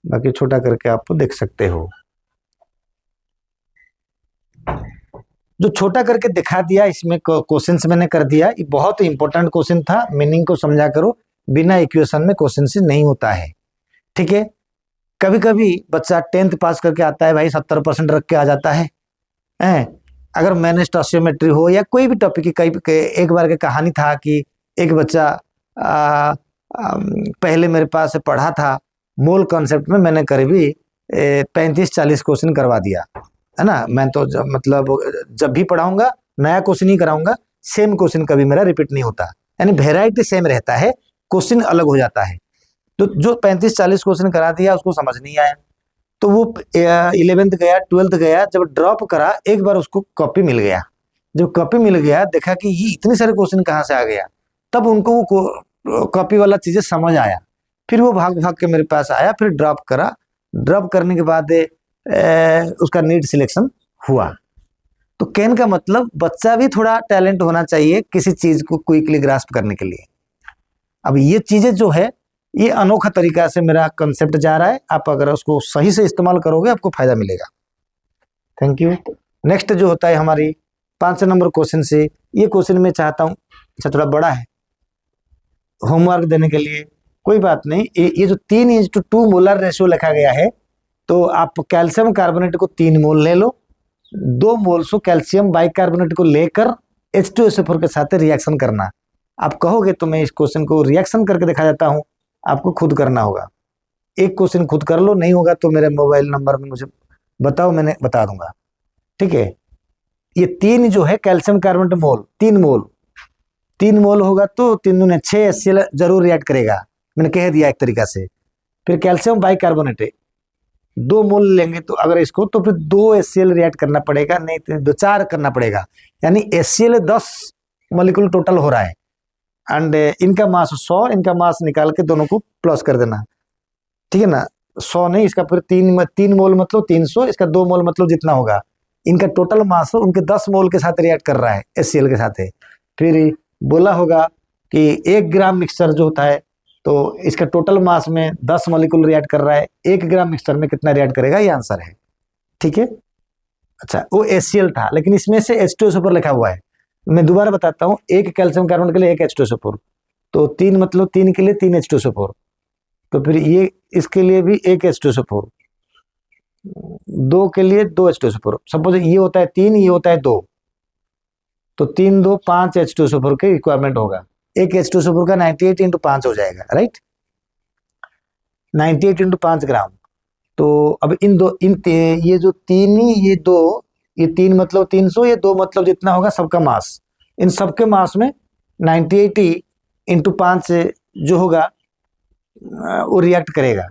बाकी छोटा करके आप देख सकते हो। जो छोटा करके दिखा दिया इसमें क्वेश्चन मैंने कर दिया, ये बहुत इंपॉर्टेंट क्वेश्चन था। मीनिंग को समझा करो, बिना इक्वेशन में क्वेश्चन से नहीं होता है, ठीक है। कभी कभी बच्चा 10th पास करके आता है भाई, 70% रख के आ जाता है। अगर मैंने स्टोशियोमेट्री हो या कोई भी टॉपिक की, एक बार की कहानी था कि एक बच्चा पहले मेरे पास पढ़ा था मोल कॉन्सेप्ट में, मैंने करीबी 35-40 क्वेश्चन करवा दिया है ना। मैं तो जब भी पढ़ाऊंगा नया क्वेश्चन ही कराऊंगा, सेम क्वेश्चन कभी मेरा रिपीट नहीं होता, यानी वेराइटी सेम रहता है, क्वेश्चन अलग हो जाता है। तो जो 35-40 क्वेश्चन करा दिया उसको समझ नहीं आया, तो वो 11th गया 12th गया, जब ड्रॉप करा एक बार उसको कॉपी मिल गया। जब कॉपी मिल गया देखा कि ये इतने सारे क्वेश्चन कहाँ से आ गया, तब उनको वो कॉपी वाला चीजें समझ आया। फिर वो भाग भाग के मेरे पास आया, फिर ड्रॉप करा। ड्रॉप करने के बाद उसका नीट सिलेक्शन हुआ। तो कहने का मतलब बच्चा भी थोड़ा टैलेंट होना चाहिए किसी चीज को क्विकली ग्रास्प करने के लिए। अब ये चीजें जो है ये अनोखा तरीका से मेरा कंसेप्ट जा रहा है, आप अगर उसको सही से इस्तेमाल करोगे आपको फायदा मिलेगा। Thank you. नेक्स्ट जो होता है हमारी 5 नंबर क्वेश्चन से, ये क्वेश्चन मैं चाहता हूँ, अच्छा थोड़ा बड़ा है, होमवर्क देने के लिए कोई बात नहीं। ये जो 3:2 मोलर रेशियो लिखा गया है, तो आप कैल्शियम कार्बोनेट को 3 मोल ले लो, 2 मोल्स कैल्शियम बाइकार्बोनेट को लेकर H2SO4 के साथ रिएक्शन करना। आप कहोगे तो मैं इस क्वेश्चन को रिएक्शन करके दिखा देता हूँ, आपको खुद करना होगा। एक क्वेश्चन खुद कर लो, नहीं होगा तो मेरे मोबाइल नंबर में मुझे बताओ, मैंने बता दूंगा, ठीक है। ये 3 जो है कैल्शियम कार्बोनेट मोल, 3 मोल होगा तो 3 दूनी 6 HCl जरूर रिएक्ट करेगा, मैंने कह दिया एक तरीका से। फिर कैल्शियम बाइकार्बोनेट 2 मोल लेंगे, तो अगर इसको तो फिर 2 HCl रिएक्ट करना पड़ेगा, नहीं तो 4 करना पड़ेगा, यानी HCl 10 मॉलिक्यूल टोटल हो रहा है। एंड इनका मास 100, इनका मास निकाल के दोनों को प्लस कर देना, ठीक है ना। 100 नहीं, इसका फिर 3 मोल मतलब 300, इसका 2 मोल मतलब जितना होगा, इनका टोटल मास हो उनके 10 मोल के साथ रिएक्ट कर रहा है HCl के साथ है। फिर बोला होगा कि 1 ग्राम मिक्सचर जो होता है, तो इसका टोटल मास में 10 मॉलिक्यूल रिएक्ट कर रहा है, 1 ग्राम मिक्सचर में कितना रिएक्ट करेगा, ये आंसर है, ठीक है। अच्छा वो HCl था, लेकिन इसमें से H2SO4 लिखा हुआ है। मैं दोबारा बताता हूँ, 1 कैल्शियम कार्बोनेट के लिए 1 H2SO4, तो 3 मतलब 3 के लिए 3 H2SO4, तो फिर ये इसके लिए भी 1 H2SO4, 2 के लिए 2 H2SO4। सपोज ये होता है 3, ये होता है 2, तो 3 2 5 H2SO4 के रिक्वायरमेंट होगा। 1 H2SO4 का 98 इंटू 5 हो जाएगा, राइट, 98 इंटू 5 ग्राम। तो अब ये जो 3 ये 2, ये 3 मतलब 300, ये 2 मतलब जितना होगा सबका मास, इन सबके मास में 98 इंटू 5 जो होगा वो रिएक्ट करेगा।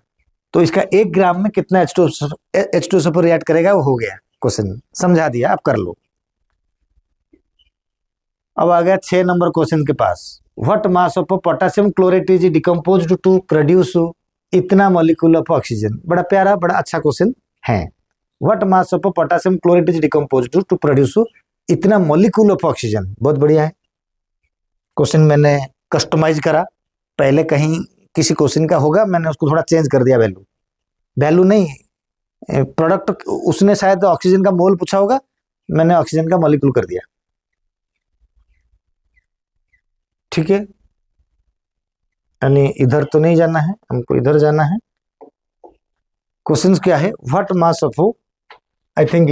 तो इसका 1 ग्राम में कितना H2SO4 रिएक्ट करेगा, वो हो गया क्वेश्चन, समझा दिया, आप कर लो। अब आ गया 6 नंबर क्वेश्चन के पास। What mass of potassium chlorate is decomposed to produce इतना मॉलिक्यूल ऑफ ऑक्सीजन। बड़ा प्यारा, बड़ा अच्छा क्वेश्चन है। What mass of potassium chlorate is decomposed to produce इतना मॉलिक्यूल ऑफ ऑक्सीजन। बहुत बढ़िया है क्वेश्चन, मैंने कस्टमाइज करा। पहले कहीं किसी क्वेश्चन का होगा, मैंने उसको थोड़ा चेंज कर दिया, वैल्यू नहीं, प्रोडक्ट, उसने शायद ऑक्सीजन का मोल पूछा होगा, मैंने ऑक्सीजन का मॉलिक्यूल कर दिया, ठीक है। यानी इधर तो नहीं जाना है, हमको इधर जाना है। क्वेश्चन क्या है, what mass of, I think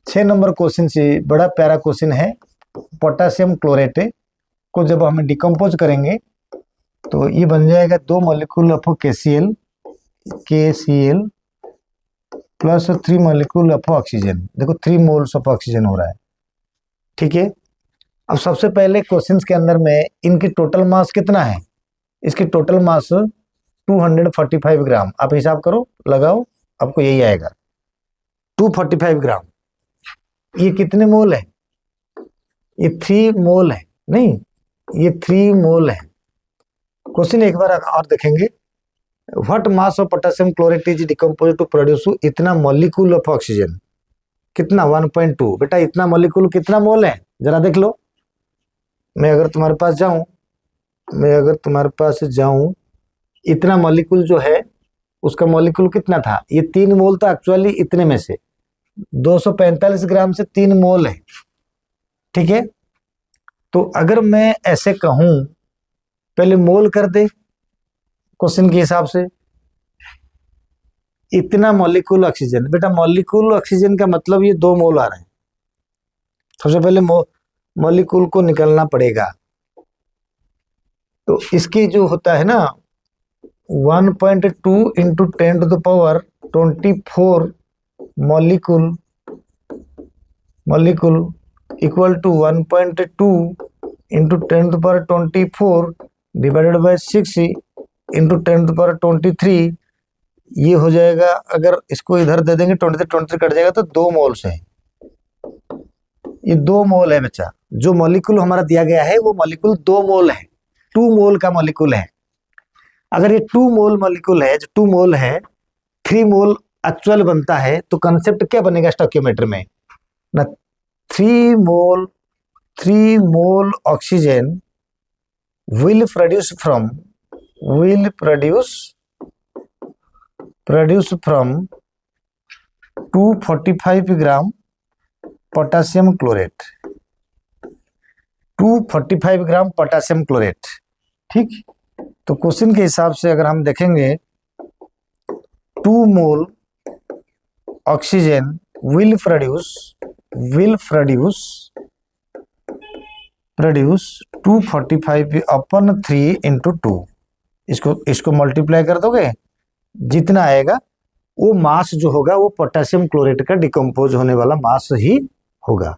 6 number question से बड़ा प्यारा क्वेश्चन है। पोटेशियम क्लोरेट को जब हम डिकम्पोज करेंगे तो ये बन जाएगा 2 molecule of KCl plus 3 molecule of oxygen. देखो 3 मोल्स ऑफ ऑक्सीजन हो रहा है, ठीक है, अब सबसे पहले क्वेश्चंस के अंदर में इनकी टोटल मास कितना है, इसकी टोटल मास 245 ग्राम। आप हिसाब करो, लगाओ, आपको यही आएगा 245 ग्राम। ये कितने मोल है, ये 3 मोल है, नहीं ये 3 मोल है। क्वेश्चन एक बार और देखेंगे, what mass of potassium chlorate is decompose to produce इतना मॉलिक्यूल ऑफ ऑक्सीजन, कितना 1.2। बेटा इतना मॉलिक्यूल कितना मोल है, जरा देख लो। मैं अगर तुम्हारे पास जाऊं, इतना मॉलिक्यूल जो है उसका मॉलिक्यूल कितना था, ये 3 मोल था एक्चुअली, इतने में से 245 ग्राम से 3 मोल है। ठीक है, तो अगर मैं ऐसे कहूं, पहले मोल कर दे क्वेश्चन के हिसाब से, इतना मॉलिक्यूल ऑक्सीजन। बेटा मॉलिक्यूल ऑक्सीजन का मतलब ये 2 मोल आ रहे हैं। सबसे पहले मॉलिक्यूल को निकलना पड़ेगा, तो इसकी जो होता है ना 1.2 into 10⁻24 molecule equal to 1.2 into 10⁻24 divided by 6 into 10⁻23। ये हो जाएगा, अगर इसको इधर दे देंगे 23 कट जाएगा तो 2 मोल से, ये 2 मोल है बच्चा। जो मॉलिक्यूल हमारा दिया गया है वो मॉलिक्यूल 2 मोल है, 2 मोल का मॉलिक्यूल है। अगर ये 2 मोल मॉलिक्यूल है, जो 2 मोल है, 3 मोल एक्चुअल बनता है, तो कंसेप्ट क्या बनेगा स्टोइकियोमेट्री में ना, 3 मोल oxygen will produce from 245 gram potassium chlorate, 245 gram potassium chlorate. ठीक, तो क्वेश्चन के हिसाब से अगर हम देखेंगे 2 मोल oxygen will produce 245 upon 3 into 2, इसको मल्टीप्लाई कर दोगे, जितना आएगा वो मास जो होगा वो पोटेशियम क्लोरेट का डिकम्पोज होने वाला मास ही होगा।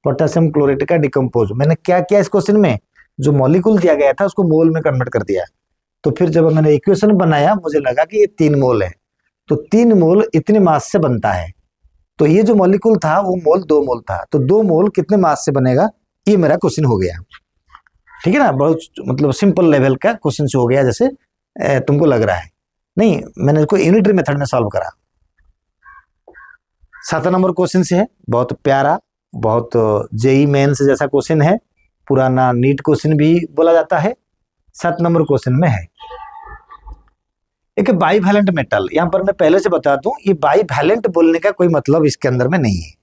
पोटेशियम क्लोरेट का डिकम्पोज, मैंने क्या किया इस क्वेश्चन में, जो मॉलिक्यूल दिया गया था उसको मोल में कन्वर्ट कर दिया। तो फिर जब मैंने इक्वेशन बनाया मुझे लगा कि ये 3 मोल है, तो 3 मोल इतने मास से बनता है। तो ये जो मॉलिक्यूल था वो मोल 2 मोल था, तो 2 मोल कितने मास से बनेगा, ये मेरा क्वेश्चन हो गया। ठीक है ना, बहुत मतलब सिंपल लेवल का क्वेश्चन हो गया, जैसे तुमको लग रहा है। नहीं, मैंने इसको यूनिटरी मेथड में सॉल्व करा। 7 नंबर क्वेश्चन से है, बहुत प्यारा, बहुत जेई मेंस जैसा क्वेश्चन है, पुराना नीट क्वेश्चन भी बोला जाता है। 7 नंबर क्वेश्चन में है एक बाईवैलेंट मेटल। यहां पर मैं पहले से बता दूं, ये बाईवैलेंट बोलने का कोई मतलब इसके अंदर में नहीं है।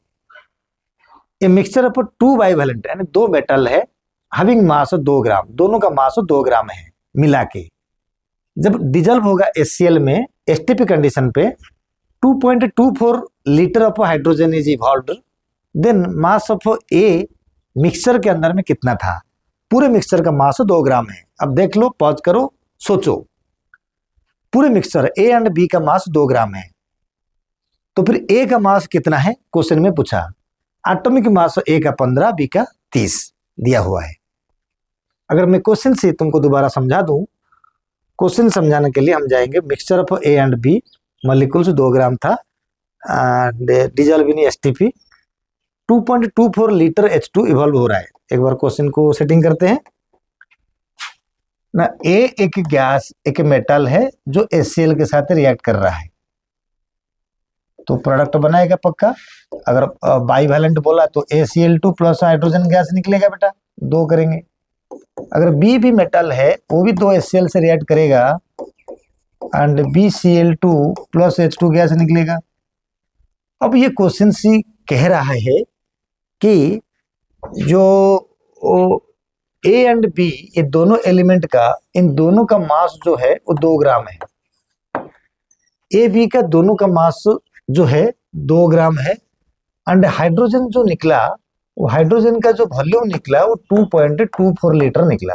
ये मिक्सचर ऑफ 2 बाईवैलेंट यानी 2 मेटल है, हैविंग मास 2 ग्राम, दोनों का मास 2 ग्राम है मिला के। जब डिजल्व होगा HCl में एसटीपी कंडीशन पे 2.24 litre of hydrogen is evolved, then mass of A mixture के अंदर में कितना था। पूरे मिक्सचर का मास 2 ग्राम है। अब देख लो, पॉज करो, सोचो, पूरे मिक्सचर ए एंड बी का मास 2 ग्राम है, तो फिर ए का मास कितना है क्वेश्चन में पूछा। एटॉमिक मास ए का 15, बी का 30 दिया हुआ है। अगर मैं क्वेश्चन से तुमको दोबारा समझा दूं, क्वेश्चन समझाने के लिए हम जाएंगे mixture of A and B, molecules 2 gram था, dissolve in STP, 2.24 litre H2 evolve हो रहा है। एक बार क्वेश्चन को सेटिंग करते हैं ना। ए एक गैस, एक मेटल है जो HCl के साथ रिएक्ट कर रहा है, तो प्रोडक्ट बनाएगा पक्का। अगर बाईवैलेंट बोला तो ACl2 प्लस हाइड्रोजन गैस निकलेगा बेटा, 2 करेंगे। अगर बी भी मेटल है वो भी 2 HCl से रिएक्ट करेगा and BCl2 plus H2 gas निकलेगा। अब ये क्वेश्चन सी कह रहा है कि जो ए एंड बी, ये दोनों एलिमेंट का, इन दोनों का मास जो है वो 2 ग्राम है। ए बी का दोनों का मास जो है 2 ग्राम है, एंड हाइड्रोजन जो निकला, वो हाइड्रोजन का जो वॉल्यूम निकला वो 2.24 लीटर निकला।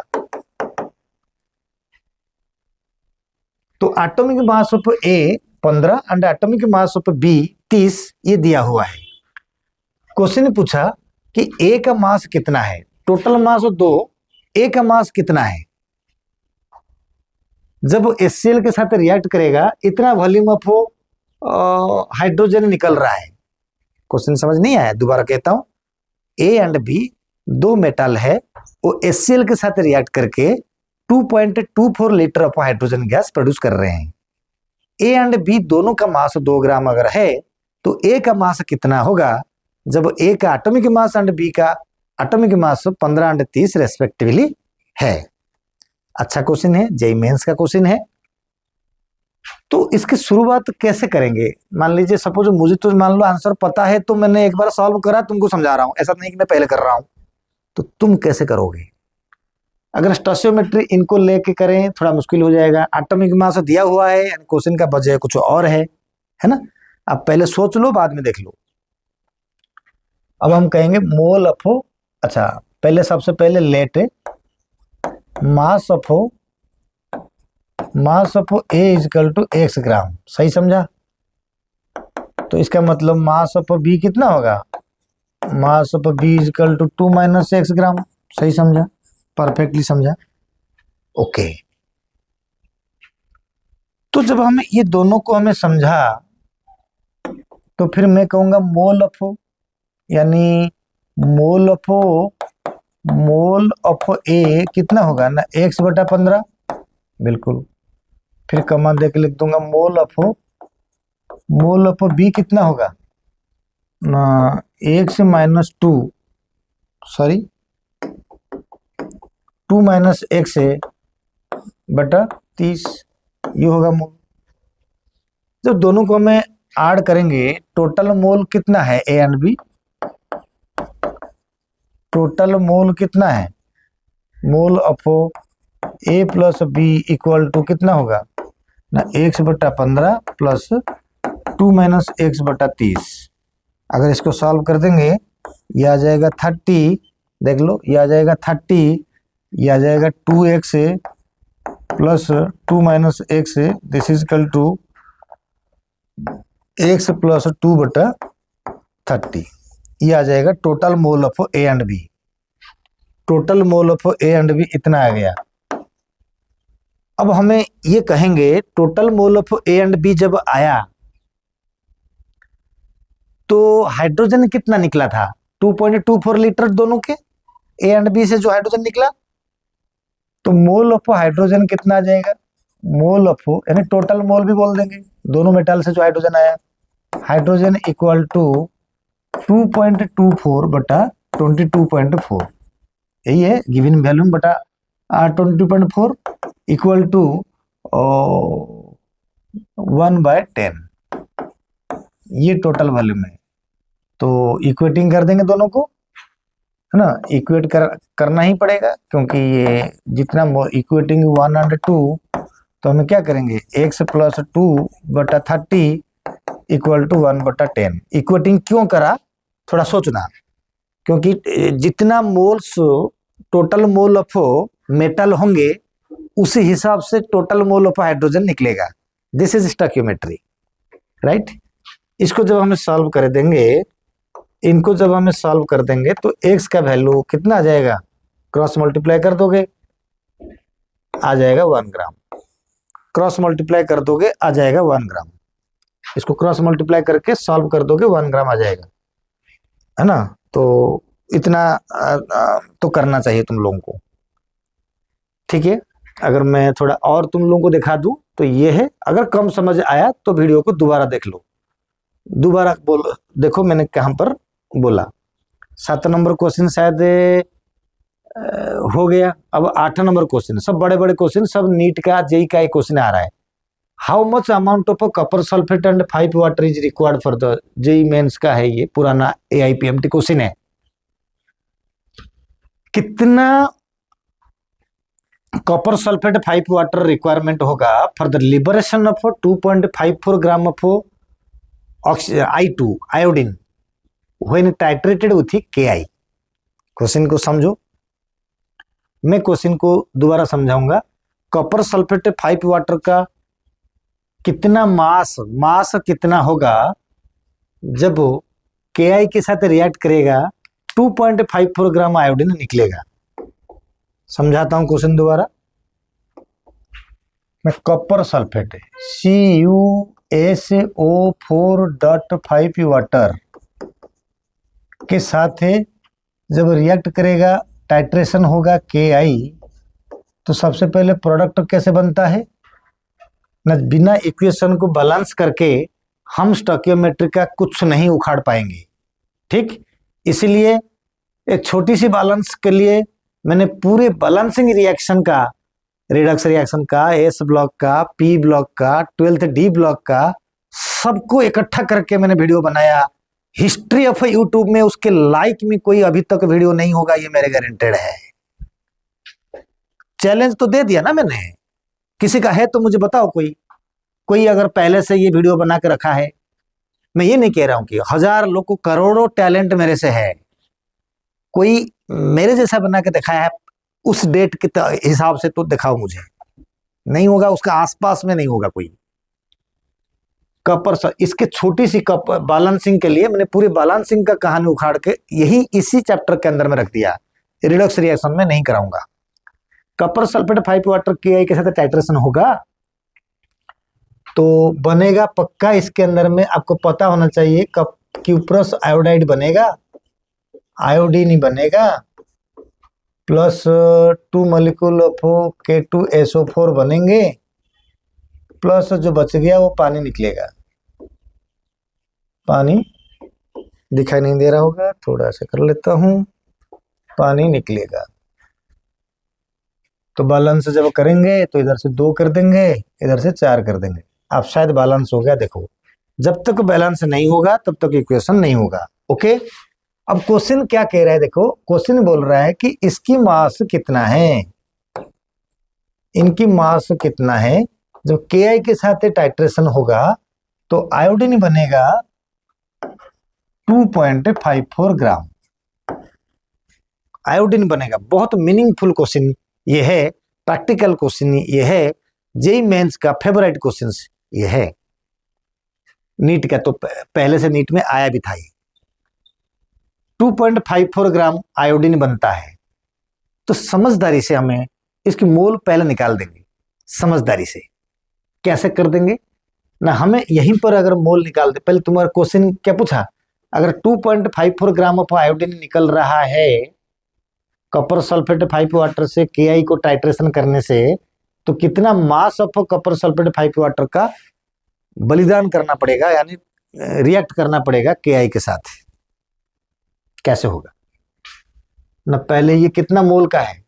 तो atomic mass of A 15 and atomic mass of B 30 ये दिया हुआ है। क्वेश्चन ने पूछा कि ए का मास कितना है, टोटल मास 2, ए का मास कितना है। जब वो HCl के साथ रिएक्ट करेगा इतना वॉल्यूम ऑफ हाइड्रोजन निकल रहा है। क्वेश्चन समझ नहीं आया, दोबारा कहता हूं, ए एंड बी दो मेटल है, वो HCl के साथ रिएक्ट करके 2.24 litre of hydrogen gas produce कर रहे हैं। ए एंड बी दोनों का मास 2 ग्राम अगर है तो ए का मास कितना होगा, जब ए का एटॉमिक मास एंड बी का एटॉमिक मास 15 एंड 30 रेस्पेक्टिवली है। अच्छा क्वेश्चन है, जेईई मेंस का क्वेश्चन है। तो इसकी शुरुआत कैसे करेंगे, मान लीजिए सपोज मुझे तो मान लो आंसर पता है तो मैंने एक बार सॉल्व करा, तुमको समझा रहा हूं, ऐसा नहीं कि मैं पहले कर रहा हूं। तो तुम कैसे करोगे, अगर स्टोशियोमेट्री इनको लेके करें थोड़ा मुश्किल हो जाएगा। एटॉमिक मास दिया हुआ है, क्वेश्चन का वजह कुछ और है ना। आप पहले सोच लो, बाद में देख लो। अब हम कहेंगे मोल ऑफ, अच्छा पहले सबसे पहले let mass of A equal to x gram, सही समझा। तो इसका मतलब मास ऑफ बी कितना होगा, mass of B is equal to 2 minus x gram, सही समझा, परफेक्टली समझा, ओके। तो जब हमें ये दोनों को हमें समझा तो फिर मैं कहूंगा मोल ऑफ, यानी मोल ऑफ ए कितना होगा ना, x/15, बिल्कुल। फिर कमा दे के लिख दूंगा मोल ऑफ बी कितना होगा ना, x-2, सॉरी 2 माइनस x बटा 30, ये होगा मोल। जब दोनों को हमें ऐड करेंगे टोटल मोल कितना है, A and B, total mole कितना है, mole of A plus B equal to कितना होगा ना, x/15 प्लस 2 माइनस x/30। अगर इसको सॉल्व कर देंगे ये आ जाएगा 30, देख लो ये आ जाएगा 30, ये आ जाएगा 2x plus 2 minus x, this is equal to x plus 2/30। ये आ जाएगा total mole of A and B. Total mole of A and B इतना आ गया। अब हमें ये कहेंगे total mole of A and B जब आया तो हाइड्रोजन कितना निकला था, 2.24 लीटर दोनों के, ए एंड बी से जो हाइड्रोजन निकला। तो मोल ऑफ हाइड्रोजन कितना आ जाएगा, मोल ऑफ यानी टोटल मोल भी बोल देंगे, दोनों मेटल से जो हाइड्रोजन आया, हाइड्रोजन इक्वल टू 2.24 बटा 22.4, यही है गिवन वैल्यूम बटा 22.4 इक्वल टू 1/10, ये टोटल वॉल्यूम है। तो इक्वेटिंग कर देंगे दोनों को, है ना, इक्वेट करना ही पड़ेगा क्योंकि ये जितना इक्वेटिंग 1 और 2, तो हमें क्या करेंगे x plus 2/30 equal to 1/10। Equating क्यों करा, थोड़ा सोचना, क्योंकि जितना moles total mole of metal होंगे उसी हिसाब से टोटल मोल ऑफ हाइड्रोजन निकलेगा। This is stoichiometry, right. इसको जब हमें सॉल्व कर देंगे, इनको जब हमें सॉल्व कर देंगे तो x का वैल्यू कितना आ जाएगा, क्रॉस मल्टीप्लाई कर दोगे आ जाएगा 1 ग्राम, क्रॉस मल्टीप्लाई कर दोगे आ जाएगा 1 ग्राम, इसको क्रॉस मल्टीप्लाई करके सॉल्व कर दोगे 1 ग्राम आ जाएगा, है ना। तो इतना तो करना चाहिए तुम लोगों को, ठीक है। अगर मैं थोड़ा और तुम लोगों को दिखा दूं तो ये है, अगर कम समझ आया तो वीडियो को दोबारा देख लो, दोबारा बोल देखो मैंने कहां पर बोला। 7 नंबर क्वेश्चन शायद हो गया। अब 8 नंबर क्वेश्चन, सब बड़े बड़े क्वेश्चन, सब नीट का जेईई का एक क्वेश्चन आ रहा है। How much amount of copper sulphate and 5 water is required for the, JEE mains का है ये, पुराना AIPMT क्वेश्चन है। कितना कॉपर सल्फेट 5 वाटर रिक्वायरमेंट होगा for the liberation of 2.54 gram of I2 iodine when titrated with KI। Question को समझो, मैं क्वेश्चन को दोबारा समझाऊंगा। कॉपर सल्फेट 5 वाटर का कितना मास कितना होगा जब KI के साथ रिएक्ट करेगा 2.54 ग्राम आयोडीन निकलेगा। समझाता हूं क्वेश्चन दोबारा। में कॉपर सल्फेट है CuSO4.5 वाटर के साथ है, जब रिएक्ट करेगा टाइट्रेशन होगा Ki, तो सबसे पहले प्रोडक्ट कैसे बनता है ना, बिना इक्वेशन को बैलेंस करके हम स्टोइकियोमेट्री का कुछ नहीं उखाड़ पाएंगे। ठीक, इसलिए एक छोटी सी बैलेंस के लिए मैंने पूरे बैलेंसिंग रिएक्शन का, रिडक्स रिएक्शन का, एस ब्लॉक का, पी ब्लॉक का, 12th डी ब्लॉक का, सबको इकट्ठा करके मैंने वीडियो बनाया। हिस्ट्री ऑफ यूट्यूब में उसके लाइक में कोई अभी तक वीडियो नहीं होगा, ये मेरे गारंटेड है। चैलेंज तो दे दिया ना मैंने, किसी का है तो मुझे बताओ। कोई अगर पहले से ये वीडियो बना के रखा है, मैं ये नहीं कह रहा हूं कि 1000 लोग को, करोड़ों टैलेंट मेरे से है, कोई मेरे जैसा बना के दिखाया है उस डेट के हिसाब से तो दिखाओ मुझे। नहीं होगा, उसका आसपास में नहीं होगा कोई। कपर इसके छोटी सी कप बैलेंसिंग के लिए मैंने पूरी बैलेंसिंग का कहानी उखाड़ के यही इसी चैप्टर के अंदर में रख दिया, रिडक्स रिएक्शन में नहीं कराऊंगा। कपर सल्फेट 5 वाटर Ki के साथ टाइट्रेशन होगा तो बनेगा पक्का, इसके अंदर में आपको पता होना चाहिए क्यूप्रस आयोडाइड बनेगा, आयोडीन ही बनेगा, प्लस 2 मॉलिक्यूल ऑफ K2SO4 बनेंगे, प्लस जो बच गया वो पानी निकलेगा। पानी दिखाई नहीं दे रहा होगा, थोड़ा सा कर लेता हूं, पानी निकलेगा। तो बैलेंस जब करेंगे तो इधर से 2 कर देंगे, इधर से 4 कर देंगे। अब शायद बैलेंस हो गया। देखो, जब तक बैलेंस नहीं होगा तब तक इक्वेशन नहीं होगा। ओके, अब क्वेश्चन क्या कह रहा है, देखो क्वेश्चन बोल रहा है कि इसकी मास कितना है, इनकी मास कितना है। जब Ki के साथ टाइट्रेशन होगा तो आयोडीन बनेगा 2.54 ग्राम, आयोडीन बनेगा। बहुत मीनिंगफुल क्वेश्चन ये है, प्रैक्टिकल क्वेश्चन ये है, जेई मेंस का फेवरेट क्वेश्चन ये है, नीट का तो पहले से नीट में आया भी था ये। 2.54 ग्राम आयोडीन बनता है। तो समझदारी से हमें इसकी मोल पहले निकाल देंगे। समझदारी से कैसे कर देंगे ना, हमें यहीं पर अगर मोल निकाल दे, पहले तुम्हारा क्वेश्चन क्या पूछा, अगर 2.54 ग्राम ऑफ आयोडीन निकल रहा है कॉपर सल्फेट 5 वाटर से Ki को टाइट्रेशन करने से, तो कितना mass of copper sulphate 5 water का बलिदान करना पड़ेगा, यानी रिएक्ट करना पड़ेगा Ki के साथ। कैसे होगा ना, पहले ये कितना मोल का है,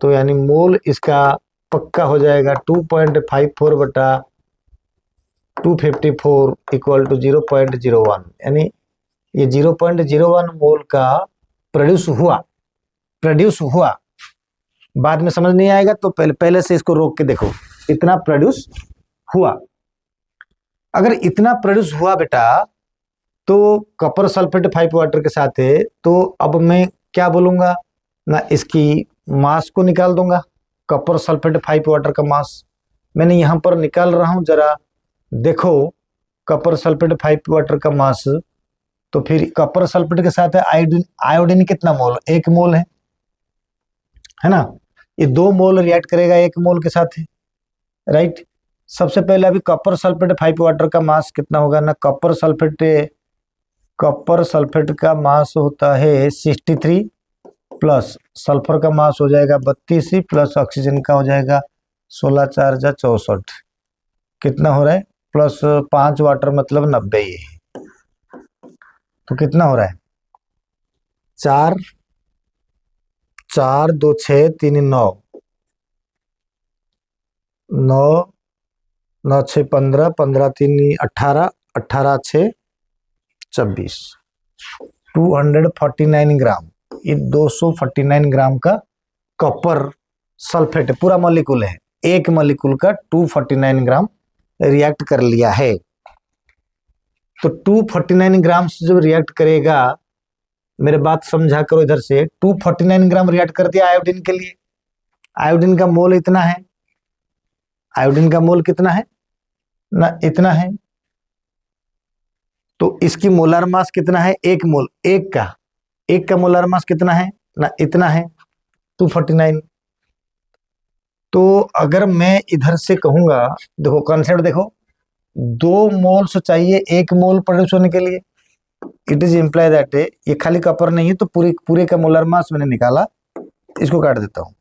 तो यानी मोल इसका पक्का हो जाएगा 2.54 बटा 254 इक्वल टू 0.01, यानी ये 0.01 मोल का प्रोड्यूस हुआ। बाद में समझ नहीं आएगा तो पहले से इसको रोक के देखो, इतना प्रोड्यूस हुआ। अगर इतना प्रोड्यूस हुआ बेटा, तो कॉपर सल्फेट 5 वाटर के साथ है, तो अब मैं क्या बोलूंगा ना, इसकी मास को निकाल दूंगा। कॉपर सल्फेट 5 वाटर का मास मैंने यहां पर निकाल रहा हूं, जरा देखो कॉपर सल्फेट 5 वाटर का मास। तो फिर कॉपर सल्फेट के साथ है आयोडीन कितना मोल, 1 मोल है ना, ये 2 मोल रिएक्ट करेगा 1 मोल के साथ है, राइट। सबसे पहले अभी कॉपर सल्फेट 5 वाटर का मास कितना होगा ना, कॉपर सल्फेट का मास होता है 63, प्लस सल्फर का मास हो जाएगा 32, प्लस ऑक्सीजन का हो जाएगा 16 4 जा 64, कितना हो रहा है, प्लस 5 वाटर मतलब 90 ही है। तो कितना हो रहा है, 4 4 2 6 3 9 9 9 6 15 15 3 18 18 6 26 249 ग्राम, ये 249 ग्राम का कॉपर सल्फेट पूरा मॉलिक्यूल है, 1 मॉलिक्यूल का 249 ग्राम रिएक्ट कर लिया है। तो 249 ग्राम से जब रिएक्ट करेगा, मेरे बात समझा करो, इधर से 249 ग्राम रिएक्ट कर दिया आयोडीन के लिए। आयोडीन का मोल इतना है, आयोडीन का मोल कितना है ना, इतना है। तो इसकी मोलर मास कितना है, 1 मोल, 1 का एक का मोलर मास कितना है ना, इतना है 249। तो अगर मैं इधर से कहूंगा, देखो कॉन्सेप्ट देखो, 2 मोल्स चाहिए 1 मोल प्रोड्यूस होने के लिए। इट इज इम्प्लाई दैट ये खाली कॉपर नहीं है, तो पूरे पूरे का मोलर मास मैंने निकाला, इसको काट देता हूं।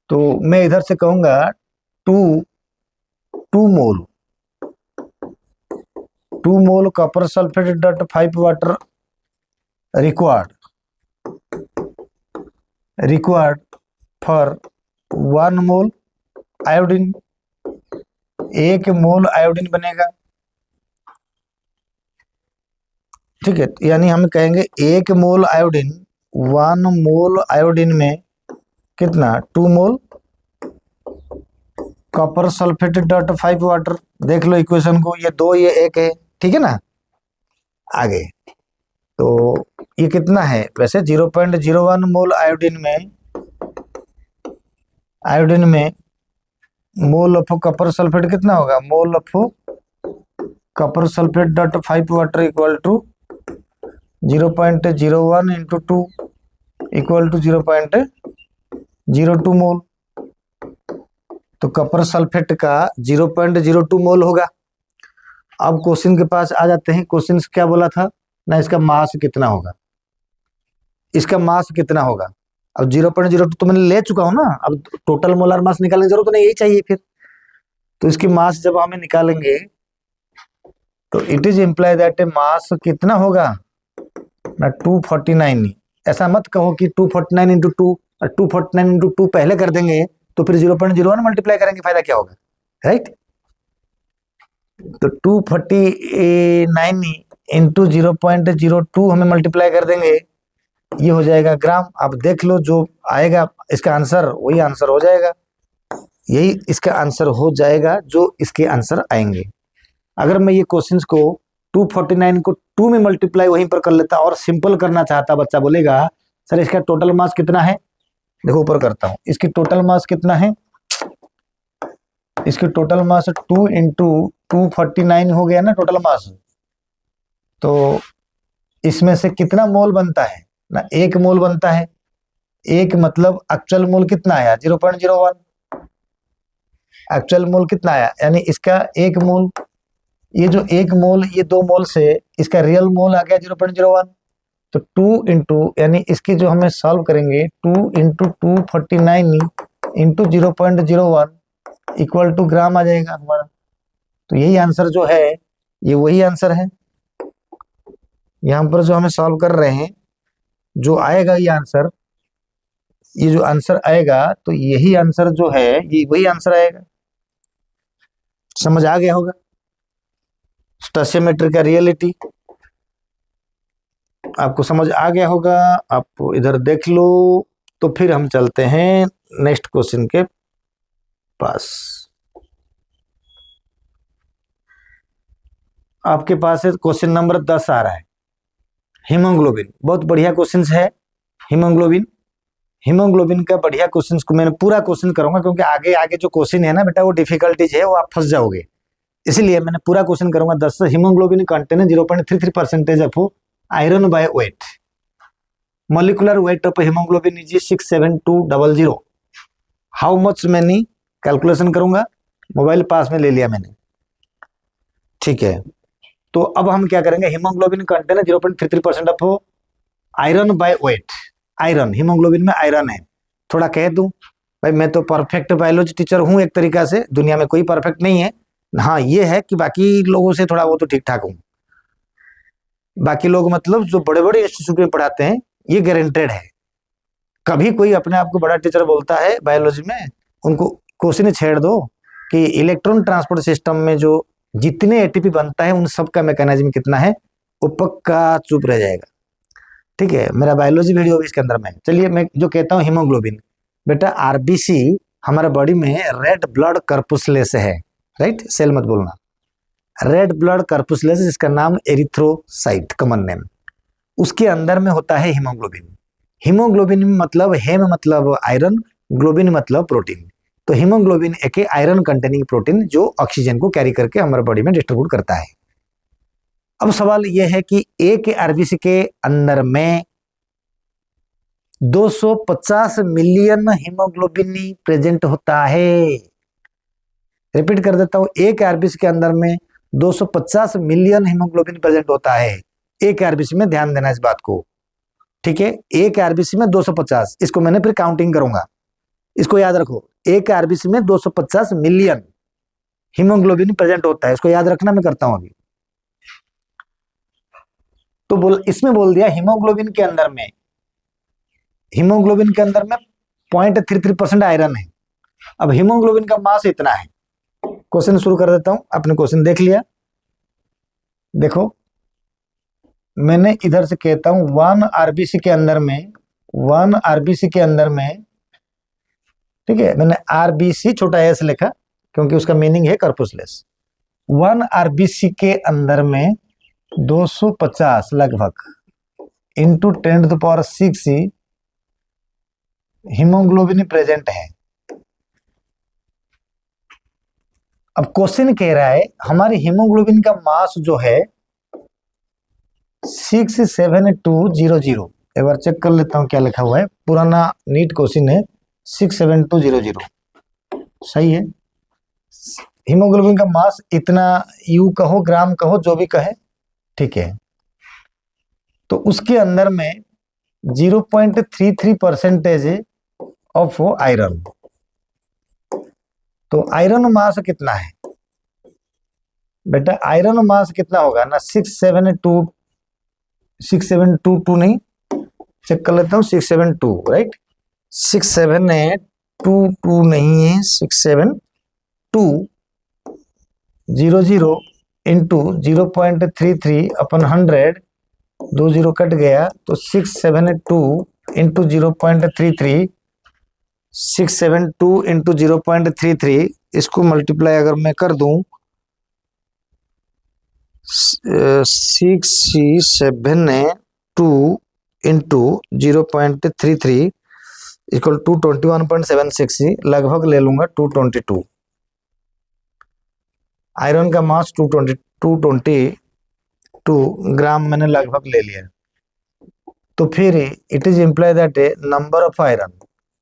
तो मैं इधर से कहूंगा 2 mole 2 mole copper sulphate dot 5 water required for 1 mole iodine. 1 mole iodine बनेगा, ठीक है। यानी हम कहेंगे 1 मोल आयोडीन, 1 मोल आयोडीन में कितना, 2 mole copper sulphate dot 5 water. देख लो इक्वेशन को, ये 2 ये 1 है, ठीक है ना। आगे तो ये कितना है वैसे, 0.01 मोल आयोडीन में मोल ऑफ कॉपर सल्फेट कितना होगा, mole of copper sulphate dot 5 water equal to 0.01 into 2 equal to 0.02 mole. तो कॉपर सल्फेट का 0.02 मोल होगा। अब क्वेश्चन के पास आ जाते हैं। क्वेश्चन क्या बोला था ना, इसका मास कितना होगा, इसका मास कितना होगा। अब 0.02 तो मैंने ले चुका हूं ना, अब टोटल मोलर मास निकालने की जरूरत नहीं, यही चाहिए फिर। तो इसकी मास जब हमें निकालेंगे तो it is imply that mass कितना होगा ना, 249। ऐसा मत कहो कि 249 इंटू 2, 249 इंटू 2 पहले कर देंगे तो फिर 0.01 मल्टीप्लाई करेंगे, फायदा क्या होगा, राइट। तो 249 इंटू 0.02 हमें मल्टीप्लाई कर देंगे, ये हो जाएगा ग्राम। आप देख लो जो आएगा इसका आंसर वही आंसर हो जाएगा, यही इसका आंसर हो जाएगा जो इसके आंसर आएंगे। अगर मैं ये क्वेश्चंस को 249 को 2 में मल्टीप्लाई वहीं पर कर लेता और सिंपल करना चाहता, बच्चा बोलेगा सर इसका टोटल मास कितना है। देखो ऊपर करता हूं, इसकी टोटल मास कितना है, इसकी टोटल मास 2 इंटू 249 हो गया ना टोटल मास। तो इसमें से कितना मोल बनता है ना, 1 मोल बनता है। एक मतलब एक्चुअल मोल कितना आया, 0.01। एक्चुअल मोल कितना आया, यानी इसका 1 मोल, ये जो 1 मोल, ये 2 मोल से इसका रियल मोल आ गया 0.01। तो 2 इंटू, यानी इसकी जो हमें सॉल्व करेंगे 2 इंटू 249 इंटू 0.01 इक्वल टू ग्राम आ जाएगा हमारा। तो यही आंसर जो है ये वही आंसर है। यहाँ पर जो हमें सॉल्व कर रहे हैं जो आएगा ये आंसर, ये जो आंसर आएगा तो यही आंसर जो है ये वही आंसर आएगा। समझ आ गया होगा स्टोइचियोमेट्री का रियलिटी, आपको समझ आ गया होगा। आप इधर देख लो। तो फिर हम चलते हैं नेक्स्ट क्वेश्चन के पास। आपके पास है क्वेश्चन नंबर 10 आ रहा है, हीमोग्लोबिन। बहुत बढ़िया क्वेश्चन है हीमोग्लोबिन। हीमोग्लोबिन का बढ़िया क्वेश्चन को मैंने पूरा क्वेश्चन करूंगा, क्योंकि आगे आगे जो क्वेश्चन है ना बेटा वो डिफिकल्टीज है, वो आप फंस जाओगे, इसलिए मैंने पूरा क्वेश्चन करूंगा। 10 haemoglobin contain 0.33% of iron by weight. Molecular weight of haemoglobin is 67200। How much many calculation करूंगा, मोबाइल पास में ले लिया मैंने, ठीक है। तो अब हम क्या करेंगे, haemoglobin contain 0.33% of iron by weight. Iron, haemoglobin में आयरन है। थोड़ा कह दूं भाई, मैं तो परफेक्ट बायोलॉजी टीचर हूं एक तरीका से, दुनिया में कोई परफेक्ट नहीं है। हाँ ये है कि बाकी लोगों से थोड़ा वो तो ठीक ठाक हूं। बाकी लोग मतलब जो बड़े बड़े इंस्टीट्यूट में पढ़ाते हैं ये गारंटेड है। कभी कोई अपने आप को बड़ा टीचर बोलता है बायोलॉजी में, उनको क्वेश्चन छेड़ दो कि इलेक्ट्रॉन ट्रांसपोर्ट सिस्टम में जो जितने एटीपी बनता है उन सब का मैकेनिज्म कितना है, वो पक्का चुप रह जाएगा, ठीक है। मेरा बायोलॉजी वीडियो भी इसके अंदर में। चलिए मैं जो कहता हूँ हीमोग्लोबिन, बेटा आरबीसी हमारे बॉडी में रेड ब्लड कर्पुसलेस है, राइट, सेल मत बोलना, रेड ब्लड कर्पुसलेस, जिसका नाम एरिथ्रोसाइट कॉमन नेम, उसके अंदर में होता है हीमोग्लोबिन। हीमोग्लोबिन मतलब हेम मतलब आयरन, ग्लोबिन मतलब प्रोटीन। तो हीमोग्लोबिन एक आयरन कंटेनिंग प्रोटीन जो ऑक्सीजन को कैरी करके हमारे बॉडी में डिस्ट्रीब्यूट करता है। अब सवाल यह है कि एक आरबीसी के अंदर में 250 मिलियन हीमोग्लोबिन प्रेजेंट होता है। रिपीट कर देता हूं, एक आरबीसी के अंदर में 250 मिलियन हीमोग्लोबिन प्रेजेंट होता है। एक आरबीसी में, ध्यान देना इस बात को, ठीक है। एक आरबीसी में 250, इसको मैंने फिर काउंटिंग करूंगा, इसको याद रखो। एक आरबीसी में 250 मिलियन हीमोग्लोबिन प्रेजेंट होता है, इसको याद रखना, मैं करता हूं अभी। तो इसमें बोल दिया हीमोग्लोबिन के अंदर में 0.33% आयरन है। अब हीमोग्लोबिन का मास इतना है। क्वेश्चन शुरू कर देता हूं, आपने क्वेश्चन देख लिया। देखो, मैंने इधर से कहता हूं 1 आरबीसी के अंदर में, 1 आरबीसी के अंदर में, ठीक है, मैंने आरबीसी छोटा एस लिखा क्योंकि उसका मीनिंग है कर्पुसलेस। 1 आरबीसी के अंदर में 250 लगभग इंटू 10⁶ हीमोग्लोबिन प्रेजेंट है। अब क्वेश्चन कह रहा है हमारी हीमोग्लोबिन का मास जो है 67200। एक बार चेक कर लेता हूं क्या लिखा हुआ है, पुराना नीट क्वेश्चन है, 67200। सही है। हीमोग्लोबिन का मास इतना, यू कहो ग्राम कहो जो भी कहे, ठीक है। तो उसके अंदर में 0.33% ऑफ आयरन। तो आयरन मास कितना है बेटा? आयरन मास कितना होगा ना, 6722 नहीं, चेक कर लेता हूं, 672, राइट, 6722 नहीं है, 67200 इंटू 0.33/100, 2 0 कट गया, तो 672 इंटू 0.33, 672 इंटू 0.33, इसको मल्टीप्लाई अगर मैं कर दूं 672 इंटू 0.33 इक्वल टू 21.76, लगभग ले लूंगा 222। आयरन का मास 222 ग्राम मैंने लगभग ले लिया। तो फिर it is imply that number of iron,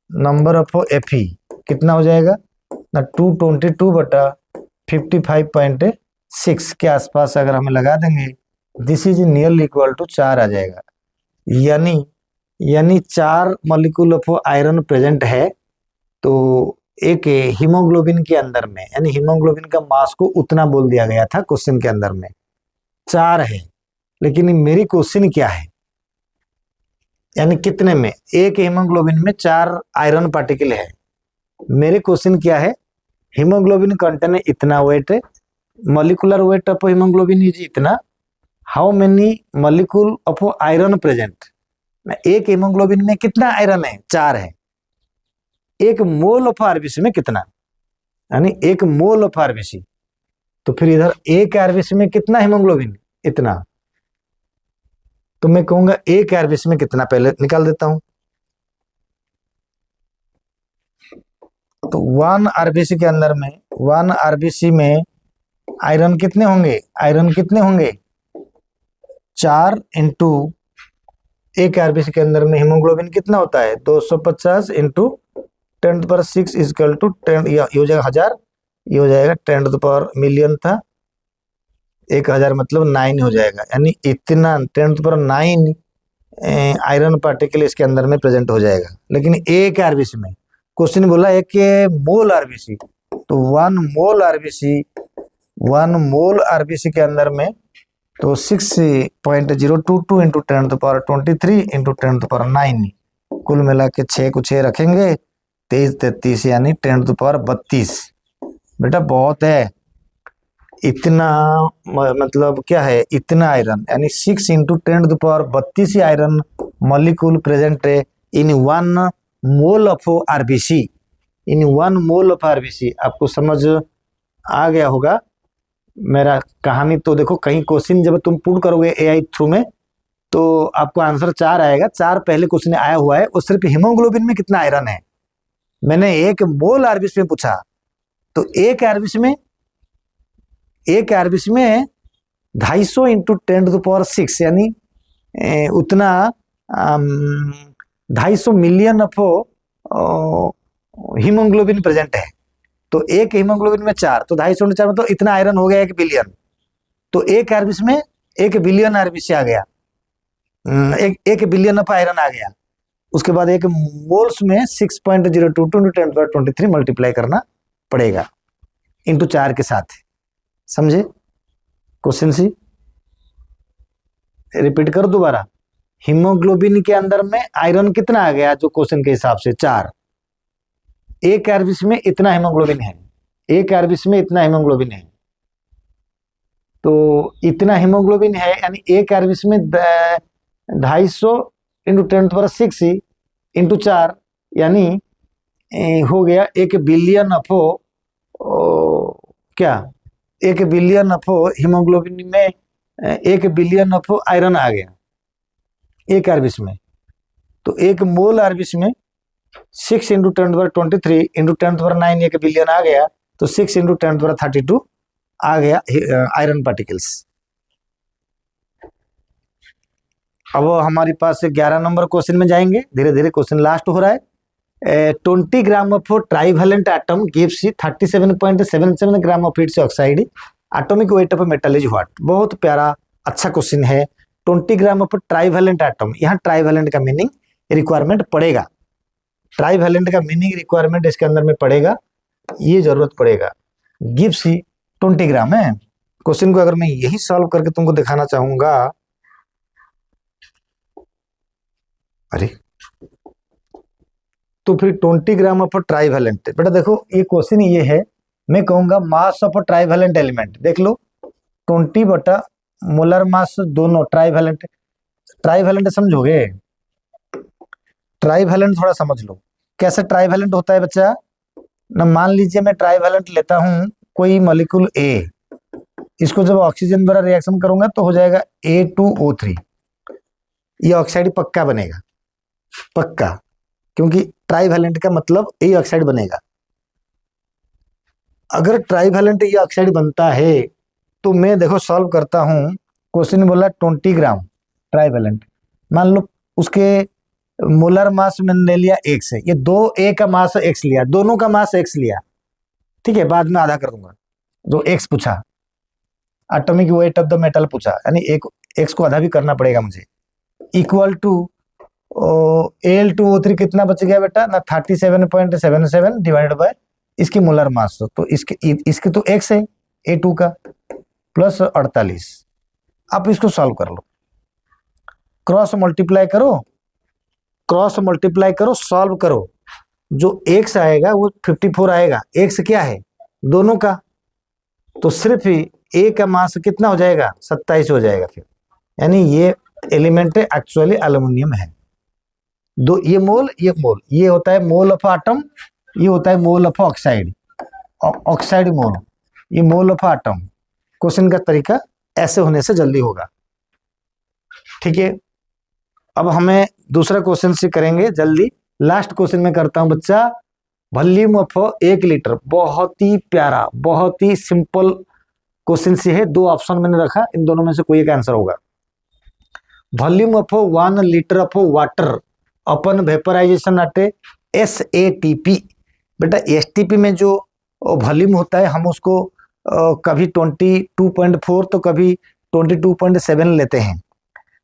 number of Fe कितना हो जाएगा ना, 222/55.6 के आसपास अगर हमें लगा देंगे, this is nearly equal to 4 आ जाएगा। यानी 4 मॉलिक्यूल ऑफ आयरन प्रेजेंट है। तो एक हीमोग्लोबिन के अंदर में, यानी हीमोग्लोबिन का मास को उतना बोल दिया गया था क्वेश्चन के अंदर में, 4 है। लेकिन मेरी क्वेश्चन क्या है, यानी कितने में, एक हीमोग्लोबिन में 4 आयरन पार्टिकल है। मेरे क्वेश्चन क्या है, हीमोग्लोबिन कंटेन इतना weight, molecular weight of haemoglobin is इतना, how many molecule of iron present. एक हीमोग्लोबिन में कितना आयरन है, 4 है। एक मोल ऑफ आरबीसी में कितना, यानी एक मोल ऑफ आरबीसी। तो फिर इधर एक आरबीसी में कितना हीमोग्लोबिन, इतना। तो मैं कहूंगा एक आरबीसी में कितना, पहले निकाल देता हूं। तो 1 आरबीसी के अंदर में, 1 आरबीसी में आयरन कितने होंगे, आयरन कितने होंगे, 4 इंटू एक आरबीसी के अंदर में हीमोग्लोबिन कितना होता है, 250 इंटू 10⁶ इक्वल टू 10, ये हो जाएगा 1000, ये हो जाएगा 10 मिलियन था, 1000 मतलब 9 हो जाएगा। यानी इतना 10⁹ आयरन पार्टिकल इसके अंदर में प्रेजेंट हो जाएगा। लेकिन एक आरबीसी में, क्वेश्चन बोला एक मोल आरबीसी, तो 1 मोल आरबीसी, 1 मोल आरबीसी के अंदर में तो 6.022 इंटू 10⁻23 इंटू 10⁻9, कुल मिला के 6 को 6 रखेंगे, 23 यानी 10⁻32। बेटा बहुत है, इतना मतलब क्या है, इतना आयरन, यानी 6 इंटू 10⁻32 आयरन मॉलिक्यूल प्रेजेंट है इन 1 mole of RBC, in 1 mole of RBC. आपको समझ आ गया होगा मेरा कहानी। तो देखो, कहीं क्वेश्चन जब तुम पुट करोगे एआई थ्रू में, तो आपको आंसर 4 आएगा। 4 पहले क्वेश्चन आया हुआ है, और सिर्फ हीमोग्लोबिन में कितना आयरन है, मैंने एक मोल आरबीसी में पूछा। तो एक आरबीसी में 250 इंटू 10⁶, यानी उतना 250 मिलियन ऑफ हीमोग्लोबिन प्रेजेंट है, तो एक हीमोग्लोबिन में 4, तो 250 4 में तो इतना आयरन हो गया 1 बिलियन। तो एक आरबीसी में 1 बिलियन आरबीसी आ गया, एक बिलियन ऑफ आयरन आ गया। उसके बाद एक मोल्स में 6.022 × 10⁻23 मल्टीप्लाई करना पड़ेगा इंटू 4 के साथ। समझे क्वेश्चन सी? रिपीट कर दोबारा। हीमोग्लोबिन के अंदर में आयरन कितना आ गया जो क्वेश्चन के हिसाब से? 4। एक आरबीसी में इतना हीमोग्लोबिन है, एक आरबीसी में इतना हीमोग्लोबिन है, तो इतना हीमोग्लोबिन है यानी एक आरबीसी में 250 × 10⁻6 इंटू 4 यानी हो गया 1 बिलियन ऑफ क्या, 1 बिलियन ऑफ हीमोग्लोबिन में 1 बिलियन ऑफ आयरन आ गया एक आरबीसी में। तो एक मोल आरबीसी में 6 × 10⁻23 इंटू 10⁻9 1 बिलियन आ गया, तो 6 × 10⁻32 आ गया आयरन पार्टिकल्स। अब हमारे पास 11 नंबर क्वेश्चन में जाएंगे, धीरे धीरे क्वेश्चन लास्ट हो रहा है। 20 gram of trivalent atom gives 37.77 gram of its oxide, atomic weight of metal is what? बहुत प्यारा अच्छा क्वेश्चन है। 20 ग्राम ऑफ ट्राइवेलेंट एटम, यहाँ ट्राइवेलेंट का मीनिंग रिक्वायरमेंट पड़ेगा, ट्राइवेलेंट का मीनिंग रिक्वायरमेंट इसके अंदर में पड़ेगा, ये जरूरत पड़ेगा। गिव्स 20 ग्राम है। क्वेश्चन को अगर मैं यही सॉल्व करके तुमको दिखाना चाहूंगा, अरे तो फिर 20 ग्राम ऑफ ट्राइवेलेंट, बेटा देखो ये क्वेश्चन ये है, मैं कहूंगा मास ऑफ ट्राइवेलेंट एलिमेंट, देख लो 20 बटा मोलर मास दोनों ट्राइवेलेंट, ट्राइवेलेंट समझोगे? ट्राइवेलेंट थोड़ा समझ लो कैसे ट्राइवेलेंट होता है बच्चा ना। मान लीजिए मैं ट्राइवेलेंट लेता हूं कोई मॉलिक्यूल ए, इसको जब ऑक्सीजन द्वारा रिएक्शन करूंगा तो हो जाएगा A2O3, ये ऑक्साइड पक्का बनेगा, पक्का, क्योंकि ट्राइवेलेंट का मतलब ए ऑक्साइड बनेगा। अगर ट्राइवेलेंट ये ऑक्साइड बनता है तो मैं देखो सॉल्व करता हूं, क्वेश्चन में बोला 20 ग्राम ट्राइवेलेंट, मान लो उसके मोलर मास मैंने लिया x है, ये 2A का मास x लिया, दोनों का मास x लिया, ठीक है, बाद में आधा कर दूंगा। जो x पूछा, atomic weight of the metal पूछा, यानी एक x को आधा भी करना पड़ेगा मुझे, इक्वल टू Al2O3 कितना बच गया बेटा ना, 37.77 डिवाइडेड बाय इसकी मोलर मास, तो इसके तो x है A2 का प्लस 48। आप इसको सॉल्व कर लो, क्रॉस मल्टीप्लाई करो, क्रॉस मल्टीप्लाई करो, सॉल्व करो, जो x आएगा वो 54 आएगा, x क्या है दोनों का, तो सिर्फ A का मास कितना हो जाएगा 27 हो जाएगा फिर, यानी ये एलिमेंट एक्चुअली एल्युमिनियम है। दो ये मोल, ये होता है मोल ऑफ आटम, ये होता है मोल ऑफ ऑक्साइड, ऑक्साइड मोल, ये मोल ऑफ आटम। क्वेश्चन का तरीका ऐसे होने से जल्दी होगा, ठीक है। अब हमें दूसरा क्वेश्चन से करेंगे जल्दी, लास्ट क्वेश्चन में करता हूं बच्चा, वॉल्यूम ऑफ 1 लीटर, बहुत ही प्यारा बहुत ही सिंपल क्वेश्चन से है, 2 ऑप्शन मैंने रखा, इन दोनों में से कोई एक आंसर होगा। Volume of 1 litre of water अपन वेपराइजेशन एट SATP, बेटा STP में जो वॉल्यूम होता है हम उसको कभी 22.4 तो कभी 22.7 लेते हैं,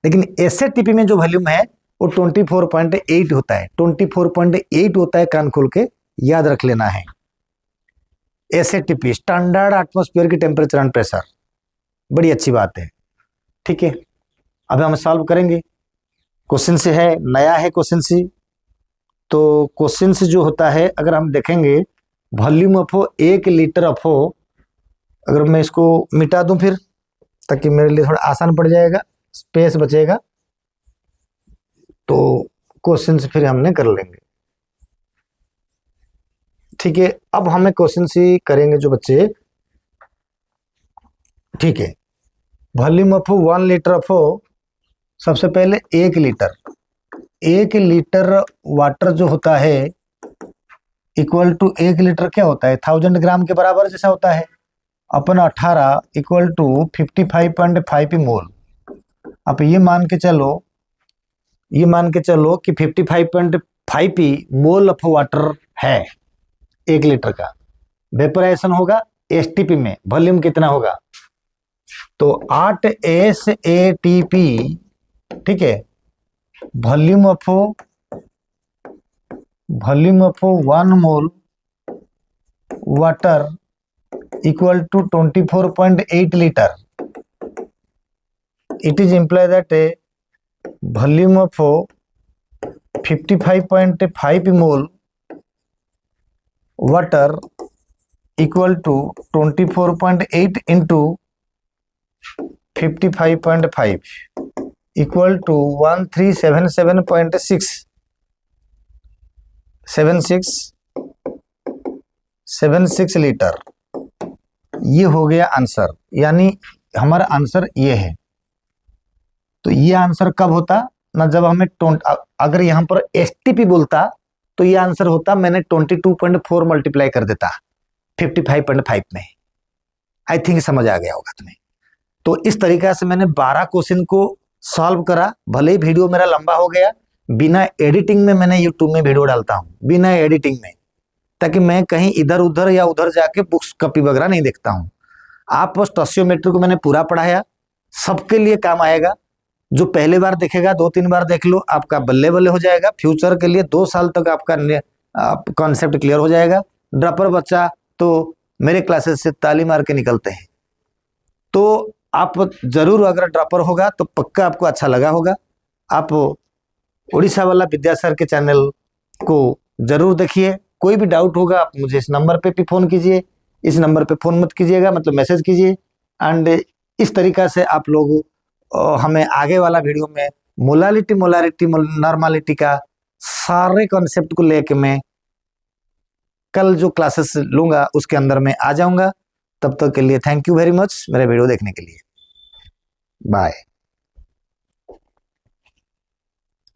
लेकिन SATP में जो वॉल्यूम है वो 24.8 होता है, 24.8 होता है, कान खोल के याद रख लेना है। SATP स्टैंडर्ड एटमॉस्फेयर की टेम्परेचर एंड प्रेशर, बड़ी अच्छी बात है, ठीक है। अब हम सॉल्व करेंगे, क्वेश्चन से है, नया है क्वेश्चन से, तो क्वेश्चन से जो होता है अगर हम देखेंगे वॉल्यूम ऑफ 1 लीटर ऑफ, अगर मैं इसको मिटा दूं फिर ताकि मेरे लिए थोड़ा आसान पड़ जाएगा, स्पेस बचेगा, तो क्वेश्चन से फिर हमने कर लेंगे, ठीक है। अब हमें क्वेश्चन से करेंगे जो बच्चे, ठीक है। वॉल्यूम ऑफ 1 लीटर ऑफ, सबसे पहले 1 लीटर, 1 लीटर वाटर जो होता है इक्वल टू 1 लीटर क्या होता है 1000 ग्राम के बराबर जैसा होता है, अपन 18 इक्वल टू 55.5 मोल। आप ये मान के चलो ये मान के चलो कि 55.5 मोल ऑफ वाटर है 1 लीटर का। वेपराइजेशन होगा एसटीपी में, वॉल्यूम कितना होगा? तो 8 SATP, ठीक है, volume of 1 mole water equal to 24.8 litre. It is implied that a volume of 55.5 mole water equal to 24.8 into 55.5 equal to 1377.76 litre. ये हो गया आंसर, यानी हमारा आंसर ये है। तो ये आंसर कब होता ना, जब हमें अगर यहाँ पर एसटीपी बोलता तो ये आंसर होता, मैंने 22.4 मल्टीप्लाई कर देता 55.5 में। आई थिंक समझ आ गया होगा तुम्हें। तो इस तरीका से मैंने 12 क्वेश्चन को सॉल्व करा। भले ही वीडियो मेरा लंबा हो गया, बिना एडिटिंग में मैंने यूट्यूब में वीडियो डालता हूँ, बिना एडिटिंग में, ताकि मैं कहीं इधर उधर या उधर जाके बुक्स कॉपी वगैरह नहीं देखता हूँ। आप बस टॉसियोमेट्री को मैंने पूरा पढ़ाया, सबके लिए काम आएगा। जो पहले बार देखेगा 2-3 बार देख लो, आपका बल्ले बल्ले हो जाएगा। फ्यूचर के लिए 2 साल तक आपका कॉन्सेप्ट क्लियर हो जाएगा। ड्रॉपर बच्चा तो मेरे क्लासेस से ताली मार के निकलते हैं। तो आप जरूर, अगर ड्रॉपर होगा तो पक्का आपको अच्छा लगा होगा। आप उड़ीसा वाला विद्या सर के चैनल को जरूर देखिए। कोई भी डाउट होगा आप मुझे इस नंबर पे भी फोन कीजिए, इस नंबर पे फोन मत कीजिएगा, मतलब मैसेज कीजिए। एंड इस तरीका से आप लोग हमें आगे वाला वीडियो में मोलालिटी नॉर्मालिटी का सारे कॉन्सेप्ट को लेके मैं कल जो क्लासेस लूंगा उसके अंदर में आ जाऊंगा। तब तक के लिए थैंक यू वेरी मच मेरे वीडियो देखने के लिए। बाय।